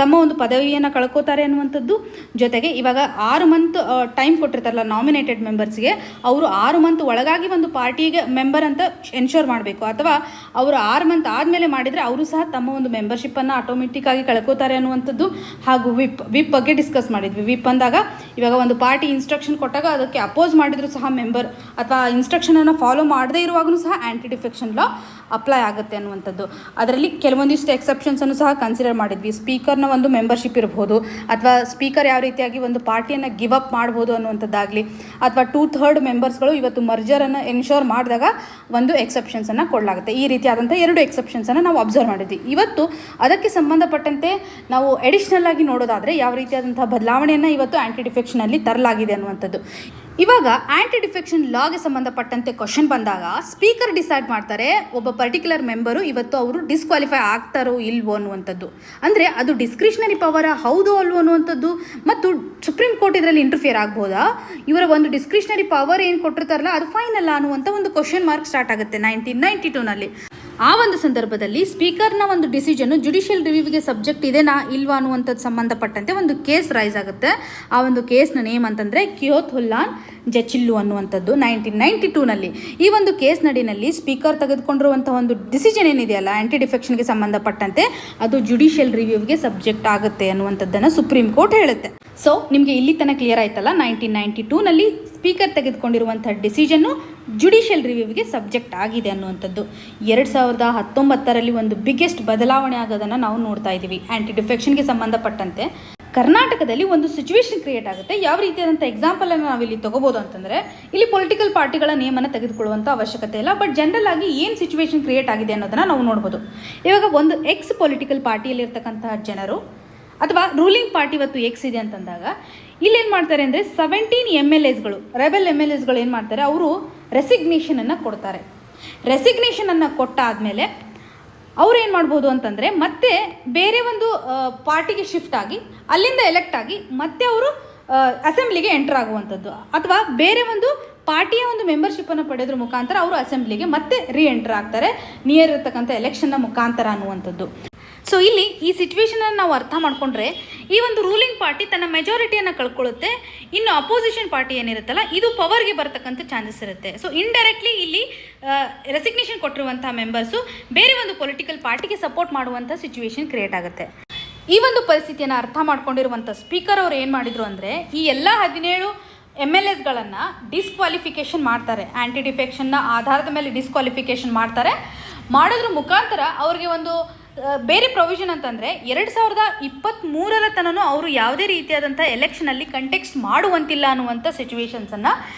ತಮ್ಮ ಒಂದು ಪದವಿಯನ್ನು ಕಳ್ಕೋತಾರೆ ಅನ್ನುವಂಥದ್ದು. ಜೊತೆಗೆ ಇವಾಗ 6 ಮಂತ್ ಟೈಮ್ ಕೊಟ್ಟಿರ್ತಾರಲ್ಲ ನಾಮಿನೇಟೆಡ್ ಮೆಂಬರ್ಸ್ಗೆ, ಅವರು 6 ಮಂತ್ ಒಳಗಾಗಿ ಒಂದು ಪಾರ್ಟಿಗೆ ಮೆಂಬರ್ ಅಂತ ಎನ್ಶೋರ್ ಮಾಡಬೇಕು. ಅಥವಾ ಅವರು 6 ಮಂತ್ ಆದಮೇಲೆ ಮಾಡಿದರೆ ಅವರು ಸಹ ತಮ್ಮ ಒಂದು ಮೆಂಬರ್ಶಿಪ್ಪನ್ನು ಆಟೋಮೆಟಿಕ್ಕಾಗಿ ಕಳ್ಕೋತಾರೆ ಅನ್ನುವಂಥದ್ದು. ಹಾಗೂ ವಿಪ್ ಬಗ್ಗೆ ಡಿಸ್ಕಸ್ ಮಾಡಿದ್ವಿ. ವಿಪ್ ಅಂದಾಗ ಇವಾಗ ಒಂದು ಪಾರ್ಟಿ ಇನ್ಸ್ಟ್ರಕ್ಷನ್ ಕೊಟ್ಟಾಗ ಅದಕ್ಕೆ ಅಪೋಸ್ ಮಾಡಿದ್ರು ಸಹ ಮೆಂಬರ್ ಅಥವಾ ಇನ್ಸ್ಟ್ರಕ್ಷನನ್ನು ಫಾಲೋ ಮಾಡದೇ ಇರುವಾಗಲೂ ಸಹ ಆ್ಯಂಟಿ ಡಿಫೆಕ್ಷನ್ ಲಾ ಅಪ್ಲೈ ಆಗುತ್ತೆ ಅನ್ನುವಂಥದ್ದು. ಅದರಲ್ಲಿ ಕೆಲವೊಂದಿಷ್ಟು ಎಕ್ಸೆಪ್ಷನ್ಸನ್ನು ಸಹ ಕನ್ಸಿಡರ್ ಮಾಡಿದ್ವಿ. ಸ್ಪೀಕರ್ನ ಒಂದು ಮೆಂಬರ್ಶಿಪ್ ಇರ್ಬೋದು ಅಥವಾ ಸ್ಪೀಕರ್ ಯಾವ ರೀತಿಯಾಗಿ ಒಂದು ಪಾರ್ಟಿಯನ್ನು ಗಿವ್ ಅಪ್ ಮಾಡ್ಬೋದು ಅನ್ನುವಂಥದ್ದಾಗಲಿ ಅಥವಾ 2/3 ಮೆಂಬರ್ಸ್ಗಳು ಇವತ್ತು ಮರ್ಜರನ್ನು ಎನ್ಶೋರ್ ಮಾಡಿದಾಗ ಒಂದು ಎಕ್ಸೆಪ್ಷನ್ಸನ್ನು ಕೊಡಲಾಗುತ್ತೆ. ಈ ರೀತಿಯಾದಂಥ 2 ಎಕ್ಸೆಪ್ಷನ್ಸನ್ನು ನಾವು ಅಬ್ಸರ್ವ್ ಮಾಡಿದ್ವಿ. ಇವತ್ತು ಅದಕ್ಕೆ ಸಂಬಂಧಪಟ್ಟಂತೆ ನಾವು ಎಡಿಷ್ನಲ್ ಆಗಿ ನೋಡೋದಾದರೆ ಯಾವ ರೀತಿಯಾದಂಥ ಬದಲಾವಣೆಯನ್ನು ಇವತ್ತು ಆ್ಯಂಟಿ ಡಿಫೆಕ್ಷನಲ್ಲಿ ತರಲಾಗಿದೆ ಅನ್ನುವಂಥದ್ದು. ಇವಾಗ ಆ್ಯಂಟಿ ಡಿಫೆಕ್ಷನ್ ಲಾಗೆ ಸಂಬಂಧಪಟ್ಟಂತೆ ಕ್ವಶನ್ ಬಂದಾಗ ಸ್ಪೀಕರ್ ಡಿಸೈಡ್ ಮಾಡ್ತಾರೆ ಒಬ್ಬ ಪರ್ಟಿಕ್ಯುಲರ್ ಮೆಂಬರು ಇವತ್ತು ಅವರು ಡಿಸ್ಕ್ವಾಲಿಫೈ ಆಗ್ತಾರೋ ಇಲ್ವೋ ಅನ್ನುವಂಥದ್ದು. ಅಂದರೆ ಅದು ಡಿಸ್ಕ್ರಿಷನರಿ ಪವರ ಹೌದೋ ಅಲ್ವೋ ಅನ್ನುವಂಥದ್ದು. ಮತ್ತು ಸುಪ್ರೀಂ ಕೋರ್ಟ್ ಇದರಲ್ಲಿ ಇಂಟರ್ಫಿಯರ್ ಆಗ್ಬೋದಾ, ಇವರ ಒಂದು ಡಿಸ್ಕ್ರಿಷನರಿ ಪವರ್ ಏನು ಕೊಟ್ಟಿರ್ತಾರಲ್ಲ ಅದು ಫೈನಲ್ಲ ಅನ್ನುವಂಥ ಒಂದು ಕ್ವಶನ್ ಮಾರ್ಕ್ ಸ್ಟಾರ್ಟ್ ಆಗುತ್ತೆ 1992ನಲ್ಲಿ. ಆ ಒಂದು ಸಂದರ್ಭದಲ್ಲಿ ಸ್ಪೀಕರ್ನ ಒಂದು ಡಿಸಿಷನ್ನು ಜುಡಿಷಿಯಲ್ ರಿವ್ಯೂಗೆ ಸಬ್ಜೆಕ್ಟ್ ಇದೆನಾ ಇಲ್ವಾ ಅನ್ನುವಂಥದ್ದು ಸಂಬಂಧಪಟ್ಟಂತೆ ಒಂದು ಕೇಸ್ ರೈಸ್ ಆಗುತ್ತೆ. ಆ ಒಂದು ಕೇಸ್ನ ನೇಮ್ ಅಂತಂದರೆ ಕಿಯೋಥುಲ್ಲಾನ್ ಜಚಿಲ್ಲು ಅನ್ನುವಂಥದ್ದು 1992ನಲ್ಲಿ. ಈ ಒಂದು ಕೇಸ್ ನಡಿನಲ್ಲಿ ಸ್ಪೀಕರ್ ತೆಗೆದುಕೊಂಡಿರುವಂಥ ಒಂದು ಡಿಸಿಷನ್ ಏನಿದೆಯಲ್ಲ ಆ್ಯಂಟಿ ಡಿಫೆಕ್ಷನ್ಗೆ ಸಂಬಂಧಪಟ್ಟಂತೆ ಅದು ಜುಡಿಷಿಯಲ್ ರಿವ್ಯೂಗೆ ಸಬ್ಜೆಕ್ಟ್ ಆಗುತ್ತೆ ಅನ್ನುವಂಥದ್ದನ್ನು ಸುಪ್ರೀಂ ಕೋರ್ಟ್ ಹೇಳುತ್ತೆ. ಸೊ ನಿಮಗೆ ಇಲ್ಲಿ ತನಕ ಕ್ಲಿಯರ್ ಆಯ್ತಲ್ಲ, 1992ನಲ್ಲಿ ಸ್ಪೀಕರ್ ತೆಗೆದುಕೊಂಡಿರುವಂಥ ಡಿಸಿಷನ್ನು ಜುಡಿಷಿಯಲ್ ರಿವ್ಯೂವಿಗೆ ಸಬ್ಜೆಕ್ಟ್ ಆಗಿದೆ ಅನ್ನುವಂಥದ್ದು. 2019ರಲ್ಲಿ ಒಂದು ಬಿಗ್ಗೆಸ್ಟ್ ಬದಲಾವಣೆ ಆಗೋದನ್ನು ನಾವು ನೋಡ್ತಾ ಇದ್ದೀವಿ. ಆ್ಯಂಟಿ ಡಿಫೆಕ್ಷನ್ಗೆ ಸಂಬಂಧಪಟ್ಟಂತೆ ಕರ್ನಾಟಕದಲ್ಲಿ ಒಂದು ಸಿಚುವೇಶನ್ ಕ್ರಿಯೇಟ್ ಆಗುತ್ತೆ. ಯಾವ ರೀತಿಯಾದಂಥ ಎಕ್ಸಾಂಪಲನ್ನು ನಾವಿಲ್ಲಿ ತೊಗೋಬೋದು ಅಂತಂದರೆ, ಇಲ್ಲಿ ಪೊಲಿಟಿಕಲ್ ಪಾರ್ಟಿಗಳ ನೇಮನ್ನು ತೆಗೆದುಕೊಳ್ಳುವಂಥ ಅವಶ್ಯಕತೆ ಇಲ್ಲ, ಬಟ್ ಜನರಲ್ ಆಗಿ ಏನು ಸಿಚುವೇಶನ್ ಕ್ರಿಯೇಟ್ ಆಗಿದೆ ಅನ್ನೋದನ್ನು ನಾವು ನೋಡ್ಬೋದು. ಇವಾಗ ಒಂದು ಎಕ್ಸ್ ಪೊಲಿಟಿಕಲ್ ಪಾರ್ಟಿಯಲ್ಲಿರ್ತಕ್ಕಂತಹ ಜನರು ಅಥವಾ ರೂಲಿಂಗ್ ಪಾರ್ಟಿ ಇವತ್ತು ಎಕ್ಸ್ ಇದೆ ಅಂತಂದಾಗ ಇಲ್ಲೇನು ಮಾಡ್ತಾರೆ ಅಂದರೆ 17 MLAsಗಳು, ರೆಬೆಲ್ MLAsಗಳು ಏನು ಮಾಡ್ತಾರೆ, ಅವರು ರೆಸಿಗ್ನೇಷನನ್ನು ಕೊಡ್ತಾರೆ. ರೆಸಿಗ್ನೇಷನನ್ನು ಕೊಟ್ಟಾದಮೇಲೆ ಅವ್ರು ಏನು ಮಾಡ್ಬೋದು ಅಂತಂದರೆ ಮತ್ತೆ ಬೇರೆ ಒಂದು ಪಾರ್ಟಿಗೆ ಶಿಫ್ಟ್ ಆಗಿ ಅಲ್ಲಿಂದ ಎಲೆಕ್ಟ್ ಆಗಿ ಮತ್ತೆ ಅವರು ಅಸೆಂಬ್ಲಿಗೆ ಎಂಟರ್ ಆಗುವಂಥದ್ದು, ಅಥವಾ ಬೇರೆ ಒಂದು ಪಾರ್ಟಿಯ ಒಂದು ಮೆಂಬರ್ಶಿಪ್ಪನ್ನು ಪಡೆಯೋದ್ರ ಮುಖಾಂತರ ಅವರು ಅಸೆಂಬ್ಲಿಗೆ ಮತ್ತೆ ಎಂಟರ್ ಆಗ್ತಾರೆ ನಿಯರ್ ಇರತಕ್ಕಂಥ ಎಲೆಕ್ಷನ್ನ ಮುಖಾಂತರ ಅನ್ನುವಂಥದ್ದು. ಸೊ ಇಲ್ಲಿ ಈ ಸಿಚುವೇಶನನ್ನು ನಾವು ಅರ್ಥ ಮಾಡಿಕೊಂಡ್ರೆ ಈ ಒಂದು ರೂಲಿಂಗ್ ಪಾರ್ಟಿ ತನ್ನ ಮೆಜಾರಿಟಿಯನ್ನು ಕಳ್ಕೊಳ್ಳುತ್ತೆ, ಇನ್ನು ಅಪೋಸಿಷನ್ ಪಾರ್ಟಿ ಏನಿರುತ್ತಲ್ಲ ಇದು ಪವರ್ಗೆ ಬರ್ತಕ್ಕಂಥ ಚಾನ್ಸಸ್ ಇರುತ್ತೆ. ಸೊ ಇಂಡೈರೆಕ್ಟ್ಲಿ ಇಲ್ಲಿ ರೆಸಿಗ್ನೇಷನ್ ಕೊಟ್ಟಿರುವಂಥ ಮೆಂಬರ್ಸು ಬೇರೆ ಒಂದು ಪೊಲಿಟಿಕಲ್ ಪಾರ್ಟಿಗೆ ಸಪೋರ್ಟ್ ಮಾಡುವಂಥ ಸಿಚುವೇಶನ್ ಕ್ರಿಯೇಟ್ ಆಗುತ್ತೆ. ಈ ಒಂದು ಪರಿಸ್ಥಿತಿಯನ್ನು ಅರ್ಥ ಮಾಡ್ಕೊಂಡಿರುವಂಥ ಸ್ಪೀಕರ್ ಅವರು ಏನು ಮಾಡಿದರು ಅಂದರೆ, ಈ ಎಲ್ಲ 17 MLAsಗಳನ್ನು ಡಿಸ್ಕ್ವಾಲಿಫಿಕೇಷನ್ ಮಾಡ್ತಾರೆ. ಆ್ಯಂಟಿ ಡಿಫೆಕ್ಷನ್ನ ಆಧಾರದ ಮೇಲೆ ಡಿಸ್ಕ್ವಾಲಿಫಿಕೇಷನ್ ಮಾಡ್ತಾರೆ. ಮಾಡೋದ್ರ ಮುಖಾಂತರ ಅವ್ರಿಗೆ ಒಂದು ಬೇರೆ ಪ್ರೊವಿಷನ್ ಅಂತಂದರೆ 2023ರ ತನಕ ಅವರು ಯಾವುದೇ ರೀತಿಯಾದಂಥ ಎಲೆಕ್ಷನಲ್ಲಿ ಕಂಟೆಕ್ಸ್ಟ್ ಮಾಡುವಂತಿಲ್ಲ ಅನ್ನುವಂಥ ಸಿಚುವೇಶನ್ಸನ್ನು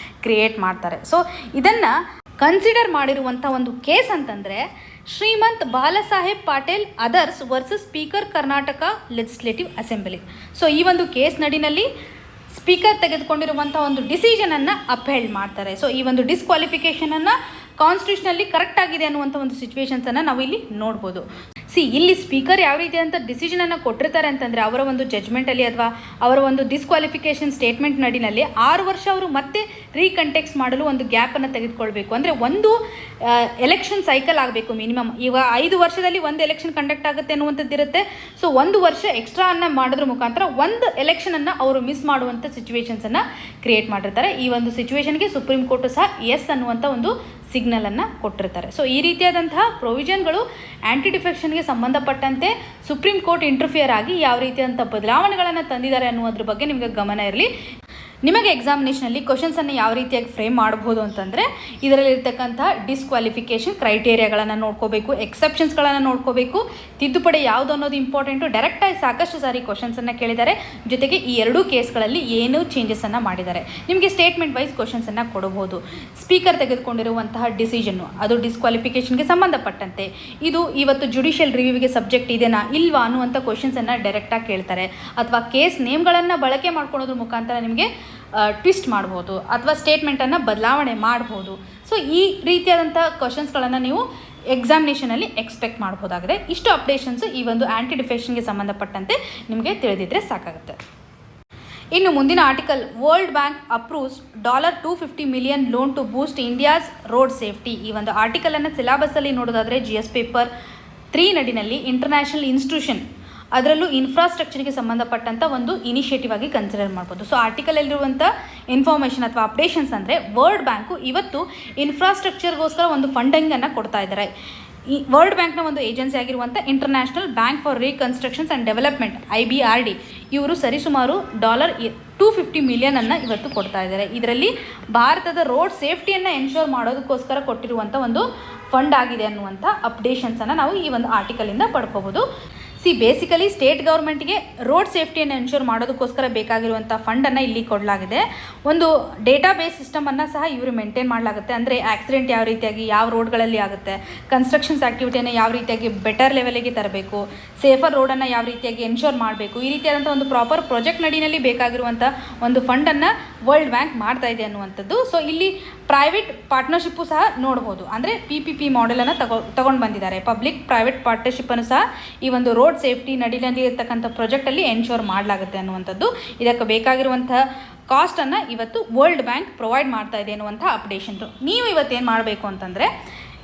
ಕ್ರಿಯೇಟ್ ಮಾಡ್ತಾರೆ. ಸೊ ಇದನ್ನು ಕನ್ಸಿಡರ್ ಮಾಡಿರುವಂಥ ಒಂದು ಕೇಸ್ ಅಂತಂದರೆ Shrimant Balasaheb Patil others versus speaker Karnataka legislative assembly. So ಈ ಒಂದು ಕೇಸ್ ನಡಿನಲ್ಲಿ ಸ್ಪೀಕರ್ ತೆಗೆದುಕೊಂಡಿರುವಂಥ ಒಂದು ಡಿಸಿಷನನ್ನು ಅಪ್ಹೆಲ್ಡ್ ಮಾಡ್ತಾರೆ. ಸೊ ಈ ಒಂದು ಡಿಸ್ಕ್ವಾಲಿಫಿಕೇಷನನ್ನು ಕಾನ್ಸ್ಟಿಟ್ಯೂಷನಲ್ಲಿ ಕರೆಕ್ಟ್ ಆಗಿದೆ ಅನ್ನುವಂಥ ಒಂದು ಸಿಚುವೇಶನ್ಸನ್ನು ನಾವು ಇಲ್ಲಿ ನೋಡ್ಬೋದು. ಇಲ್ಲಿ ಸ್ಪೀಕರ್ ಯಾವ ರೀತಿಯಾದಂಥ ಡಿಸಿಷನನ್ನು ಕೊಟ್ಟಿರ್ತಾರೆ ಅಂತಂದರೆ, ಅವರ ಒಂದು ಜಜ್ಮೆಂಟಲ್ಲಿ ಅಥವಾ ಅವರ ಒಂದು ಡಿಸ್ಕ್ವಾಲಿಫಿಕೇಷನ್ ಸ್ಟೇಟ್ಮೆಂಟ್ ನಡಿನಲ್ಲಿ 6 ವರ್ಷ ಅವರು ಮತ್ತೆ ರೀಕಂಟೆಕ್ಸ್ಟ್ ಮಾಡಲು ಒಂದು ಗ್ಯಾಪನ್ನು ತೆಗೆದುಕೊಳ್ಬೇಕು. ಅಂದರೆ ಒಂದು ಎಲೆಕ್ಷನ್ ಸೈಕಲ್ ಆಗಬೇಕು ಮಿನಿಮಮ್. ಇವಾಗ 5 ವರ್ಷದಲ್ಲಿ ಒಂದು ಎಲೆಕ್ಷನ್ ಕಂಡಕ್ಟ್ ಆಗುತ್ತೆ ಅನ್ನುವಂಥದ್ದು ಇರುತ್ತೆ. ಸೊ 1 ವರ್ಷ ಎಕ್ಸ್ಟ್ರಾ ಅನ್ನು ಮಾಡೋದ್ರ ಮುಖಾಂತರ ಒಂದು ಎಲೆಕ್ಷನನ್ನು ಅವರು ಮಿಸ್ ಮಾಡುವಂಥ ಸಿಚುವೇಶನ್ಸನ್ನು ಕ್ರಿಯೇಟ್ ಮಾಡಿರ್ತಾರೆ. ಈ ಒಂದು ಸಿಚುವೇಶನ್ಗೆ ಸುಪ್ರೀಂ ಕೋರ್ಟು ಸಹ ಎಸ್ ಅನ್ನುವಂಥ ಒಂದು ಸಿಗ್ನಲನ್ನು ಕೊಟ್ಟಿರ್ತಾರೆ. ಸೊ ಈ ರೀತಿಯಾದಂತಹ ಪ್ರೊವಿಷನ್ಗಳು ಆ್ಯಂಟಿ ಡಿಫೆಕ್ಷನ್ಗೆ ಸಂಬಂಧಪಟ್ಟಂತೆ ಸುಪ್ರೀಂ ಕೋರ್ಟ್ ಇಂಟರ್ಫಿಯರ್ ಆಗಿ ಯಾವ ರೀತಿಯಾದಂಥ ಬದಲಾವಣೆಗಳನ್ನು ತಂದಿದ್ದಾರೆ ಅನ್ನೋದ್ರ ಬಗ್ಗೆ ನಿಮಗೆ ಗಮನ ಇರಲಿ. ನಿಮಗೆ ಎಕ್ಸಾಮಿನೇಷನಲ್ಲಿ ಕ್ವಶನ್ಸನ್ನು ಯಾವ ರೀತಿಯಾಗಿ ಫ್ರೇಮ್ ಮಾಡ್ಬೋದು ಅಂತಂದರೆ, ಇದರಲ್ಲಿರ್ತಕ್ಕಂಥ ಡಿಸ್ಕ್ವಾಲಿಫಿಕೇಷನ್ ಕ್ರೈಟೇರಿಯಾಗಳನ್ನು ನೋಡ್ಕೋಬೇಕು, ಎಕ್ಸೆಪ್ಷನ್ಸ್ಗಳನ್ನು ನೋಡ್ಕೋಬೇಕು, ತಿದ್ದುಪಡಿ ಯಾವುದು ಅನ್ನೋದು ಇಂಪಾರ್ಟೆಂಟು. ಡೈರೆಕ್ಟಾಗಿ ಸಾಕಷ್ಟು ಸಾರಿ ಕ್ವಶನ್ಸನ್ನು ಕೇಳಿದ್ದಾರೆ, ಜೊತೆಗೆ ಈ ಎರಡೂ ಕೇಸ್ಗಳಲ್ಲಿ ಏನು ಚೇಂಜಸನ್ನು ಮಾಡಿದ್ದಾರೆ. ನಿಮಗೆ ಸ್ಟೇಟ್ಮೆಂಟ್ ವೈಸ್ ಕ್ವಶನ್ಸನ್ನು ಕೊಡಬಹುದು. ಸ್ಪೀಕರ್ ತೆಗೆದುಕೊಂಡಿರುವಂತಹ ಡಿಸಿಷನ್ನು ಅದು ಡಿಸ್ಕ್ವಾಲಿಫಿಕೇಷನ್ಗೆ ಸಂಬಂಧಪಟ್ಟಂತೆ ಇದು ಇವತ್ತು ಜುಡಿಷಿಯಲ್ ರಿವ್ಯೂವಿಗೆ ಸಬ್ಜೆಕ್ಟ್ ಇದೆನಾ ಇಲ್ವಾ ಅನ್ನುವಂಥ ಕ್ವಶನ್ಸನ್ನು ಡೈರೆಕ್ಟಾಗಿ ಕೇಳ್ತಾರೆ. ಅಥವಾ ಕೇಸ್ ನೇಮ್ಗಳನ್ನು ಬಳಕೆ ಮಾಡ್ಕೊಳ್ಳೋದ್ರ ಮುಖಾಂತರ ನಿಮಗೆ ಟ್ವಿಸ್ಟ್ ಮಾಡ್ಬೋದು ಅಥವಾ ಸ್ಟೇಟ್ಮೆಂಟನ್ನು ಬದಲಾವಣೆ ಮಾಡ್ಬೋದು. ಸೊ ಈ ರೀತಿಯಾದಂಥ ಕ್ವಶನ್ಸ್ಗಳನ್ನು ನೀವು ಎಕ್ಸಾಮಿನೇಷನಲ್ಲಿ ಎಕ್ಸ್ಪೆಕ್ಟ್ ಮಾಡ್ಬೋದಾಗಿದೆ. ಇಷ್ಟು ಅಪ್ಡೇಷನ್ಸು ಈ ಒಂದು ಆ್ಯಂಟಿ ಡಿಫೆಕ್ಷನ್ಗೆ ಸಂಬಂಧಪಟ್ಟಂತೆ ನಿಮಗೆ ತಿಳಿದಿದ್ದರೆ ಸಾಕಾಗುತ್ತೆ. ಇನ್ನು ಮುಂದಿನ article, world bank approves $250 million loan to Boost India's road safety. ಈ ಒಂದು ಆರ್ಟಿಕಲನ್ನು ಸಿಲೆಬಸ್ಸಲ್ಲಿ ನೋಡೋದಾದರೆ GS ಪೇಪರ್ 3 ನಡಿನಲ್ಲಿ ಇಂಟರ್ನ್ಯಾಷನಲ್ ಇನ್ಸ್ಟಿಟ್ಯೂಷನ್ ಅದರಲ್ಲೂ ಇನ್ಫ್ರಾಸ್ಟ್ರಕ್ಚರ್ಗೆ ಸಂಬಂಧಪಟ್ಟಂಥ ಒಂದು ಇನಿಷಿಯೇಟಿವ್ ಆಗಿ ಕನ್ಸಿಡರ್ ಮಾಡ್ಬೋದು. ಸೊ ಆರ್ಟಿಕಲಲ್ಲಿರುವಂಥ ಇನ್ಫಾರ್ಮೇಷನ್ ಅಥವಾ ಅಪ್ಡೇಷನ್ಸ್ ಅಂದರೆ, ವರ್ಲ್ಡ್ ಬ್ಯಾಂಕು ಇವತ್ತು ಇನ್ಫ್ರಾಸ್ಟ್ರಕ್ಚರ್ಗೋಸ್ಕರ ಒಂದು ಫಂಡಿಂಗನ್ನು ಕೊಡ್ತಾ ಇದ್ದಾರೆ. ಈ ವರ್ಲ್ಡ್ ಬ್ಯಾಂಕ್ನ ಒಂದು ಏಜೆನ್ಸಿ ಆಗಿರುವಂಥ international bank for reconstructions and development IBRD ಇವರು ಸರಿಸುಮಾರು $250 million ಇವತ್ತು ಕೊಡ್ತಾ ಇದ್ದಾರೆ. ಇದರಲ್ಲಿ ಭಾರತದ ರೋಡ್ ಸೇಫ್ಟಿಯನ್ನು ಎನ್ಶೋರ್ ಮಾಡೋದಕ್ಕೋಸ್ಕರ ಕೊಟ್ಟಿರುವಂಥ ಒಂದು ಫಂಡ್ ಆಗಿದೆ ಅನ್ನುವಂಥ ಅಪ್ಡೇಷನ್ಸನ್ನು ನಾವು ಈ ಒಂದು ಆರ್ಟಿಕಲಿಂದ ಪಡ್ಕೋಬೋದು. ಬೇಸಿಕಲಿ ಸ್ಟೇಟ್ ಗೌರ್ಮೆಂಟ್ಗೆ ರೋಡ್ ಸೇಫ್ಟಿಯನ್ನು ಎನ್ಶೋರ್ ಮಾಡೋದಕ್ಕೋಸ್ಕರ ಬೇಕಾಗಿರುವಂಥ ಫಂಡನ್ನು ಇಲ್ಲಿ ಕೊಡಲಾಗಿದೆ. ಒಂದು ಡೇಟಾ ಬೇಸ್ ಸಿಸ್ಟಮನ್ನು ಸಹ ಇವರು ಮೇಂಟೈನ್ ಮಾಡಲಾಗುತ್ತೆ. ಅಂದರೆ ಆಕ್ಸಿಡೆಂಟ್ ಯಾವ ರೀತಿಯಾಗಿ ಯಾವ ರೋಡ್ಗಳಲ್ಲಿ ಆಗುತ್ತೆ, ಕನ್ಸ್ಟ್ರಕ್ಷನ್ಸ್ ಆ್ಯಕ್ಟಿವಿಟಿಯನ್ನು ಯಾವ ರೀತಿಯಾಗಿ ಬೆಟರ್ ಲೆವೆಲಿಗೆ ತರಬೇಕು, ಸೇಫರ್ ರೋಡನ್ನು ಯಾವ ರೀತಿಯಾಗಿ ಎನ್ಶೋರ್ ಮಾಡಬೇಕು, ಈ ರೀತಿಯಾದಂಥ ಒಂದು ಪ್ರಾಪರ್ ಪ್ರಾಜೆಕ್ಟ್ ನಡಿನಲ್ಲಿ ಬೇಕಾಗಿರುವಂಥ ಒಂದು ಫಂಡನ್ನು ವರ್ಲ್ಡ್ ಬ್ಯಾಂಕ್ ಮಾಡ್ತಾ ಇದೆ ಅನ್ನುವಂಥದ್ದು. ಸೊ ಇಲ್ಲಿ ಪ್ರೈವೇಟ್ ಪಾರ್ಟ್ನರ್ಶಿಪ್ಪು ಸಹ ನೋಡ್ಬೋದು. ಅಂದರೆ PPP ಮಾಡೆಲನ್ನು ತಗೊಂಡು ಬಂದಿದ್ದಾರೆ. ಪಬ್ಲಿಕ್ ಪ್ರೈವೇಟ್ ಪಾರ್ಟ್ನರ್ಶಿಪ್ಪನ್ನು ಸಹ ಈ ಒಂದು ರೋಡ್ ಸೇಫ್ಟಿ ನಡಿನಲ್ಲಿ ಇರ್ತಕ್ಕಂಥ ಪ್ರಾಜೆಕ್ಟಲ್ಲಿ ಎನ್ಶೋರ್ ಮಾಡಲಾಗುತ್ತೆ ಅನ್ನುವಂಥದ್ದು. ಇದಕ್ಕೆ ಬೇಕಾಗಿರುವಂಥ ಕಾಸ್ಟನ್ನು ಇವತ್ತು ವರ್ಲ್ಡ್ ಬ್ಯಾಂಕ್ ಪ್ರೊವೈಡ್ ಮಾಡ್ತಾ ಇದೆ ಅನ್ನುವಂಥ ಅಪ್ಡೇಷನ್. ನೀವು ಇವತ್ತೇನು ಮಾಡಬೇಕು ಅಂತಂದರೆ,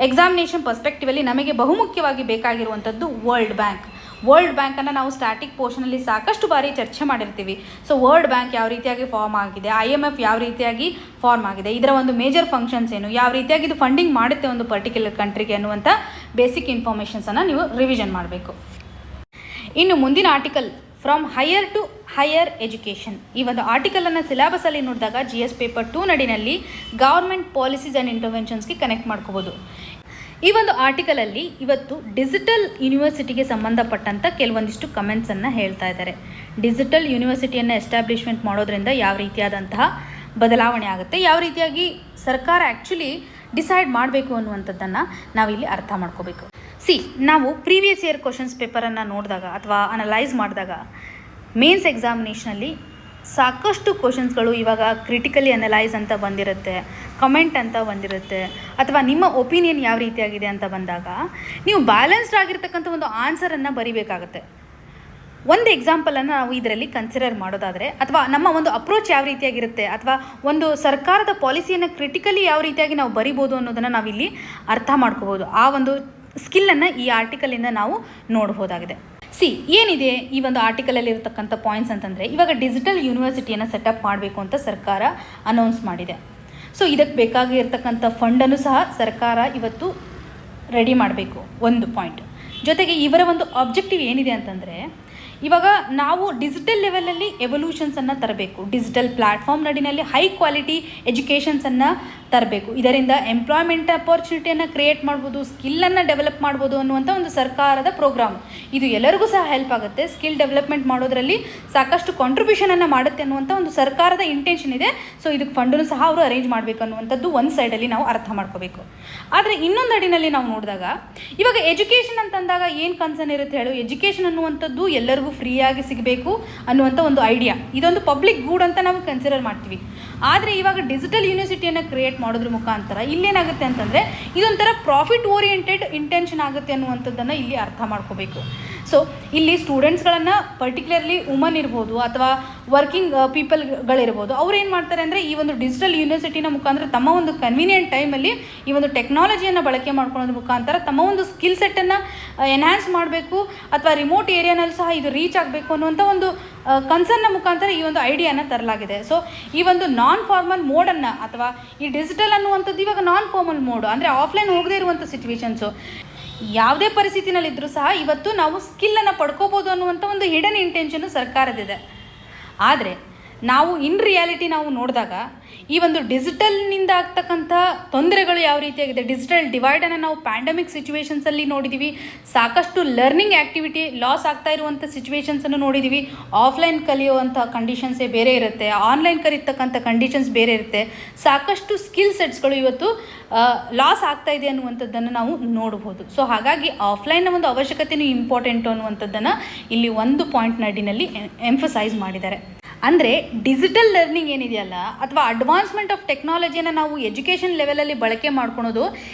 ಎಕ್ಸಾಮಿನೇಷನ್ ಪರ್ಸ್ಪೆಕ್ಟಿವಲ್ಲಿ ನಮಗೆ ಬಹುಮುಖ್ಯವಾಗಿ ಬೇಕಾಗಿರುವಂಥದ್ದು ವರ್ಲ್ಡ್ ಬ್ಯಾಂಕ್. ವರ್ಲ್ಡ್ ಬ್ಯಾಂಕನ್ನು ನಾವು ಸ್ಟ್ಯಾಟಿಕ್ ಪೋರ್ಷನಲ್ಲಿ ಸಾಕಷ್ಟು ಬಾರಿ ಚರ್ಚೆ ಮಾಡಿರ್ತೀವಿ. ಸೊ ವರ್ಲ್ಡ್ ಬ್ಯಾಂಕ್ ಯಾವ ರೀತಿಯಾಗಿ ಫಾರ್ಮ್ ಆಗಿದೆ, IMF ಯಾವ ರೀತಿಯಾಗಿ ಫಾರ್ಮ್ ಆಗಿದೆ, ಇದರ ಒಂದು ಮೇಜರ್ ಫಂಕ್ಷನ್ಸ್ ಏನು, ಯಾವ ರೀತಿಯಾಗಿ ಇದು ಫಂಡಿಂಗ್ ಮಾಡುತ್ತೆ ಒಂದು ಪರ್ಟಿಕ್ಯುಲರ್ ಕಂಟ್ರಿಗೆ ಅನ್ನುವಂಥ ಬೇಸಿಕ್ ಇನ್ಫಾರ್ಮೇಷನ್ಸನ್ನು ನೀವು ರಿವಿಷನ್ ಮಾಡಬೇಕು. ಇನ್ನು ಮುಂದಿನ article, from higher to higher education. ಈ ಒಂದು ಆರ್ಟಿಕಲನ್ನು ಸಿಲೆಬಸಲ್ಲಿ ನೋಡಿದಾಗ GS ಪೇಪರ್ 2 ನಡಿನಲ್ಲಿ ಗೌರ್ಮೆಂಟ್ ಪಾಲಿಸೀಸ್ ಆ್ಯಂಡ್ ಇಂಟರ್ವೆನ್ಷನ್ಸ್ಗೆ ಕನೆಕ್ಟ್ ಮಾಡ್ಕೋಬೋದು. ಈ ಒಂದು ಆರ್ಟಿಕಲಲ್ಲಿ ಇವತ್ತು ಡಿಜಿಟಲ್ ಯೂನಿವರ್ಸಿಟಿಗೆ ಸಂಬಂಧಪಟ್ಟಂಥ ಕೆಲವೊಂದಿಷ್ಟು ಕಮೆಂಟ್ಸನ್ನು ಹೇಳ್ತಾ ಇದ್ದಾರೆ. ಡಿಜಿಟಲ್ ಯೂನಿವರ್ಸಿಟಿಯನ್ನು ಎಸ್ಟಾಬ್ಲಿಷ್ಮೆಂಟ್ ಮಾಡೋದ್ರಿಂದ ಯಾವ ರೀತಿಯಾದಂತಹ ಬದಲಾವಣೆ ಆಗುತ್ತೆ, ಯಾವ ರೀತಿಯಾಗಿ ಸರ್ಕಾರ ಆ್ಯಕ್ಚುಲಿ ಡಿಸೈಡ್ ಮಾಡಬೇಕು ಅನ್ನುವಂಥದ್ದನ್ನು ನಾವಿಲ್ಲಿ ಅರ್ಥ ಮಾಡ್ಕೋಬೇಕು. ನಾವು ಪ್ರೀವಿಯಸ್ ಇಯರ್ ಕ್ವಶನ್ಸ್ ಪೇಪರನ್ನು ನೋಡಿದಾಗ ಅಥವಾ ಅನಲೈಸ್ ಮಾಡಿದಾಗ ಮೇನ್ಸ್ ಎಕ್ಸಾಮಿನೇಷನಲ್ಲಿ ಸಾಕಷ್ಟು ಕ್ವಶನ್ಸ್ಗಳು ಇವಾಗ ಕ್ರಿಟಿಕಲಿ ಅನಲೈಸ್ ಅಂತ ಬಂದಿರುತ್ತೆ, ಕಮೆಂಟ್ ಅಂತ ಬಂದಿರುತ್ತೆ, ಅಥವಾ ನಿಮ್ಮ ಒಪಿನಿಯನ್ ಯಾವ ರೀತಿಯಾಗಿದೆ ಅಂತ ಬಂದಾಗ ನೀವು ಬ್ಯಾಲೆನ್ಸ್ಡ್ ಆಗಿರ್ತಕ್ಕಂಥ ಒಂದು ಆನ್ಸರನ್ನು ಬರಿಬೇಕಾಗುತ್ತೆ. ಒಂದು ಎಕ್ಸಾಂಪಲನ್ನು ನಾವು ಇದರಲ್ಲಿ ಕನ್ಸಿಡರ್ ಮಾಡೋದಾದರೆ, ಅಥವಾ ನಮ್ಮ ಒಂದು ಅಪ್ರೋಚ್ ಯಾವ ರೀತಿಯಾಗಿರುತ್ತೆ, ಅಥವಾ ಒಂದು ಸರ್ಕಾರದ ಪಾಲಿಸಿಯನ್ನು ಕ್ರಿಟಿಕಲಿ ಯಾವ ರೀತಿಯಾಗಿ ನಾವು ಬರಿಬೋದು ಅನ್ನೋದನ್ನು ನಾವಿಲ್ಲಿ ಅರ್ಥ ಮಾಡ್ಕೋಬೋದು. ಆ ಒಂದು ಸ್ಕಿಲ್ಲನ್ನು ಈ ಆರ್ಟಿಕಲಿಂದ ನಾವು ನೋಡ್ಬೋದಾಗಿದೆ. ಏನಿದೆ ಈ ಒಂದು ಆರ್ಟಿಕಲಲ್ಲಿ ಇರತಕ್ಕಂಥ ಪಾಯಿಂಟ್ಸ್ ಅಂತಂದರೆ, ಇವಾಗ ಡಿಜಿಟಲ್ ಯೂನಿವರ್ಸಿಟಿಯನ್ನು ಸೆಟಪ್ ಮಾಡಬೇಕು ಅಂತ ಸರ್ಕಾರ ಅನೌನ್ಸ್ ಮಾಡಿದೆ. ಇದಕ್ಕೆ ಬೇಕಾಗಿರ್ತಕ್ಕಂಥ ಫಂಡನ್ನು ಸಹ ಸರ್ಕಾರ ಇವತ್ತು ರೆಡಿ ಮಾಡಬೇಕು, ಒಂದು ಪಾಯಿಂಟ್. ಜೊತೆಗೆ ಇವರ ಒಂದು ಆಬ್ಜೆಕ್ಟಿವ್ ಏನಿದೆ ಅಂತಂದರೆ, ಇವಾಗ ನಾವು ಡಿಜಿಟಲ್ ಲೆವೆಲಲ್ಲಿ ಎವಲ್ಯೂಷನ್ಸನ್ನು ತರಬೇಕು, ಡಿಜಿಟಲ್ ಪ್ಲ್ಯಾಟ್ಫಾರ್ಮ್ ನಡಿನಲ್ಲಿ ಹೈ ಕ್ವಾಲಿಟಿ ಎಜುಕೇಷನ್ಸನ್ನು ತರಬೇಕು. ಇದರಿಂದ ಎಂಪ್ಲಾಯ್ಮೆಂಟ್ ಅಪಾರ್ಚುನಿಟಿಯನ್ನು ಕ್ರಿಯೇಟ್ ಮಾಡ್ಬೋದು, ಸ್ಕಿಲ್ಲನ್ನು ಡೆವಲಪ್ ಮಾಡ್ಬೋದು ಅನ್ನುವಂಥ ಒಂದು ಸರ್ಕಾರದ ಪ್ರೋಗ್ರಾಮ್. ಇದು ಎಲ್ಲರಿಗೂ ಸಹ ಹೆಲ್ಪ್ ಆಗುತ್ತೆ. ಸ್ಕಿಲ್ ಡೆವಲಪ್ಮೆಂಟ್ ಮಾಡೋದರಲ್ಲಿ ಸಾಕಷ್ಟು ಕಾಂಟ್ರಿಬ್ಯೂಷನನ್ನು ಮಾಡುತ್ತೆ ಅನ್ನುವಂಥ ಒಂದು ಸರ್ಕಾರದ ಇಂಟೆನ್ಷನ್ ಇದೆ. ಇದಕ್ಕೆ ಫಂಡನ್ನು ಸಹ ಅವರು ಅರೇಂಜ್ ಮಾಡಬೇಕು ಅನ್ನುವಂಥದ್ದು ಒಂದು ಸೈಡಲ್ಲಿ ನಾವು ಅರ್ಥ ಮಾಡ್ಕೋಬೇಕು. ಆದರೆ ಇನ್ನೊಂದು ಅಡಿನಲ್ಲಿ ನಾವು ನೋಡಿದಾಗ, ಇವಾಗ ಎಜುಕೇಷನ್ ಅಂತಂದಾಗ ಏನು ಕನ್ಸರ್ನ್ ಇರುತ್ತೆ ಹೇಳು, ಎಜುಕೇಷನ್ ಅನ್ನುವಂಥದ್ದು ಎಲ್ಲರಿಗೂ ಫ್ರೀಯಾಗಿ ಸಿಗಬೇಕು ಅನ್ನುವಂಥ ಒಂದು ಐಡಿಯಾ, ಇದೊಂದು ಪಬ್ಲಿಕ್ ಗೂಡ್ ಅಂತ ನಾವು ಕನ್ಸಿಡರ್ ಮಾಡ್ತೀವಿ. ಆದರೆ ಇವಾಗ ಡಿಜಿಟಲ್ ಯೂನಿವರ್ಸಿಟಿಯನ್ನು ಕ್ರಿಯೇಟ್ ಮಾಡೋದ್ರ ಮುಖಾಂತರ ಇಲ್ಲೇನಾಗುತ್ತೆ ಅಂತಂದರೆ, ಇದೊಂಥರ ಪ್ರಾಫಿಟ್ ಓರಿಯೆಂಟೆಡ್ ಇಂಟೆನ್ಷನ್ ಆಗುತ್ತೆ ಅನ್ನುವಂಥದ್ದನ್ನು ಇಲ್ಲಿ ಅರ್ಥ ಮಾಡ್ಕೋಬೇಕು. ಇಲ್ಲಿ ಸ್ಟೂಡೆಂಟ್ಸ್ಗಳನ್ನು, ಪರ್ಟಿಕ್ಯುಲರ್ಲಿ ವುಮನ್ ಇರ್ಬೋದು ಅಥವಾ ವರ್ಕಿಂಗ್ ಪೀಪಲ್ಗಳಿರ್ಬೋದು, ಅವ್ರು ಏನು ಮಾಡ್ತಾರೆ ಅಂದರೆ, ಈ ಒಂದು ಡಿಜಿಟಲ್ ಯೂನಿವರ್ಸಿಟಿನ ಮುಖಾಂತರ ತಮ್ಮ ಒಂದು ಕನ್ವೀನಿಯೆಂಟ್ ಟೈಮಲ್ಲಿ ಈ ಒಂದು ಟೆಕ್ನಾಲಜಿಯನ್ನು ಬಳಕೆ ಮಾಡ್ಕೊಳ್ಳೋದ್ರ ಮುಖಾಂತರ ತಮ್ಮ ಒಂದು ಸ್ಕಿಲ್ ಸೆಟ್ಟನ್ನು ಎನ್ಹ್ಯಾನ್ಸ್ ಮಾಡಬೇಕು, ಅಥವಾ ರಿಮೋಟ್ ಏರಿಯಾನಲ್ಲಿ ಸಹ ಇದು ರೀಚ್ ಆಗಬೇಕು ಅನ್ನುವಂಥ ಒಂದು ಕನ್ಸರ್ನ್ನ ಮುಖಾಂತರ ಈ ಒಂದು ಐಡಿಯಾನ ತರಲಾಗಿದೆ. ಈ ಒಂದು ನಾನ್ ಫಾರ್ಮಲ್ ಮೋಡನ್ನು, ಅಥವಾ ಈ ಡಿಜಿಟಲ್ ಅನ್ನುವಂಥದ್ದು ಇವಾಗ ನಾನ್ ಫಾರ್ಮಲ್ ಮೋಡ್ ಅಂದರೆ ಆಫ್ಲೈನ್ ಹೋಗದೇ ಇರುವಂಥ ಸಿಚುವೇಶನ್ಸು, ಯಾವುದೇ ಪರಿಸ್ಥಿತಿನಲ್ಲಿದ್ದರೂ ಸಹ ಇವತ್ತು ನಾವು ಸ್ಕಿಲ್ಲನ್ನು ಪಡ್ಕೋಬೋದು ಅನ್ನುವಂಥ ಒಂದು ಹಿಡನ್ ಇಂಟೆನ್ಷನ್ನು ಸರ್ಕಾರದಿದೆ. ಆದರೆ ನಾವು ಇನ್ ರಿಯಾಲಿಟಿ ನಾವು ನೋಡಿದಾಗ ಈ ಒಂದು ಡಿಜಿಟಲ್ನಿಂದ ಆಗ್ತಕ್ಕಂಥ ತೊಂದರೆಗಳು ಯಾವ ರೀತಿಯಾಗಿದೆ, ಡಿಜಿಟಲ್ ಡಿವೈಡನ್ನು ನಾವು ಪ್ಯಾಂಡಮಿಕ್ ಸಿಚುವೇಶನ್ಸಲ್ಲಿ ನೋಡಿದ್ದೀವಿ. ಸಾಕಷ್ಟು ಲರ್ನಿಂಗ್ ಆ್ಯಕ್ಟಿವಿಟಿ ಲಾಸ್ ಆಗ್ತಾ ಇರುವಂಥ ಸಿಚುವೇಶನ್ಸನ್ನು ನೋಡಿದ್ದೀವಿ. ಆಫ್ಲೈನ್ ಕಲಿಯುವಂಥ ಕಂಡೀಷನ್ಸೇ ಬೇರೆ ಇರುತ್ತೆ, ಆನ್ಲೈನ್ ಕಲಿತಕ್ಕಂಥ ಕಂಡೀಷನ್ಸ್ ಬೇರೆ ಇರುತ್ತೆ. ಸಾಕಷ್ಟು ಸ್ಕಿಲ್ ಸೆಟ್ಸ್ಗಳು ಇವತ್ತು ಲಾಸ್ ಆಗ್ತಾ ಇದೆ ಅನ್ನುವಂಥದ್ದನ್ನು ನಾವು ನೋಡ್ಬೋದು. ಹಾಗಾಗಿ ಆಫ್ಲೈನ್ನ ಒಂದು ಅವಶ್ಯಕತೆಯೂ ಇಂಪಾರ್ಟೆಂಟು ಅನ್ನುವಂಥದ್ದನ್ನು ಇಲ್ಲಿ ಒಂದು ಪಾಯಿಂಟ್ ನಡಿನಲ್ಲಿ ಎಂಫಸೈಸ್ ಮಾಡಿದ್ದಾರೆ. ಅಂದರೆ ಡಿಜಿಟಲ್ ಲರ್ನಿಂಗ್ ಏನಿದೆಯಲ್ಲ, ಅಥವಾ ಅಡ್ವಾನ್ಸ್ಮೆಂಟ್ ಆಫ್ ಟೆಕ್ನಾಲಜಿಯನ್ನು ನಾವು ಎಜುಕೇಷನ್ ಲೆವೆಲಲ್ಲಿ ಬಳಕೆ ಮಾಡ್ಕೊಳೋದು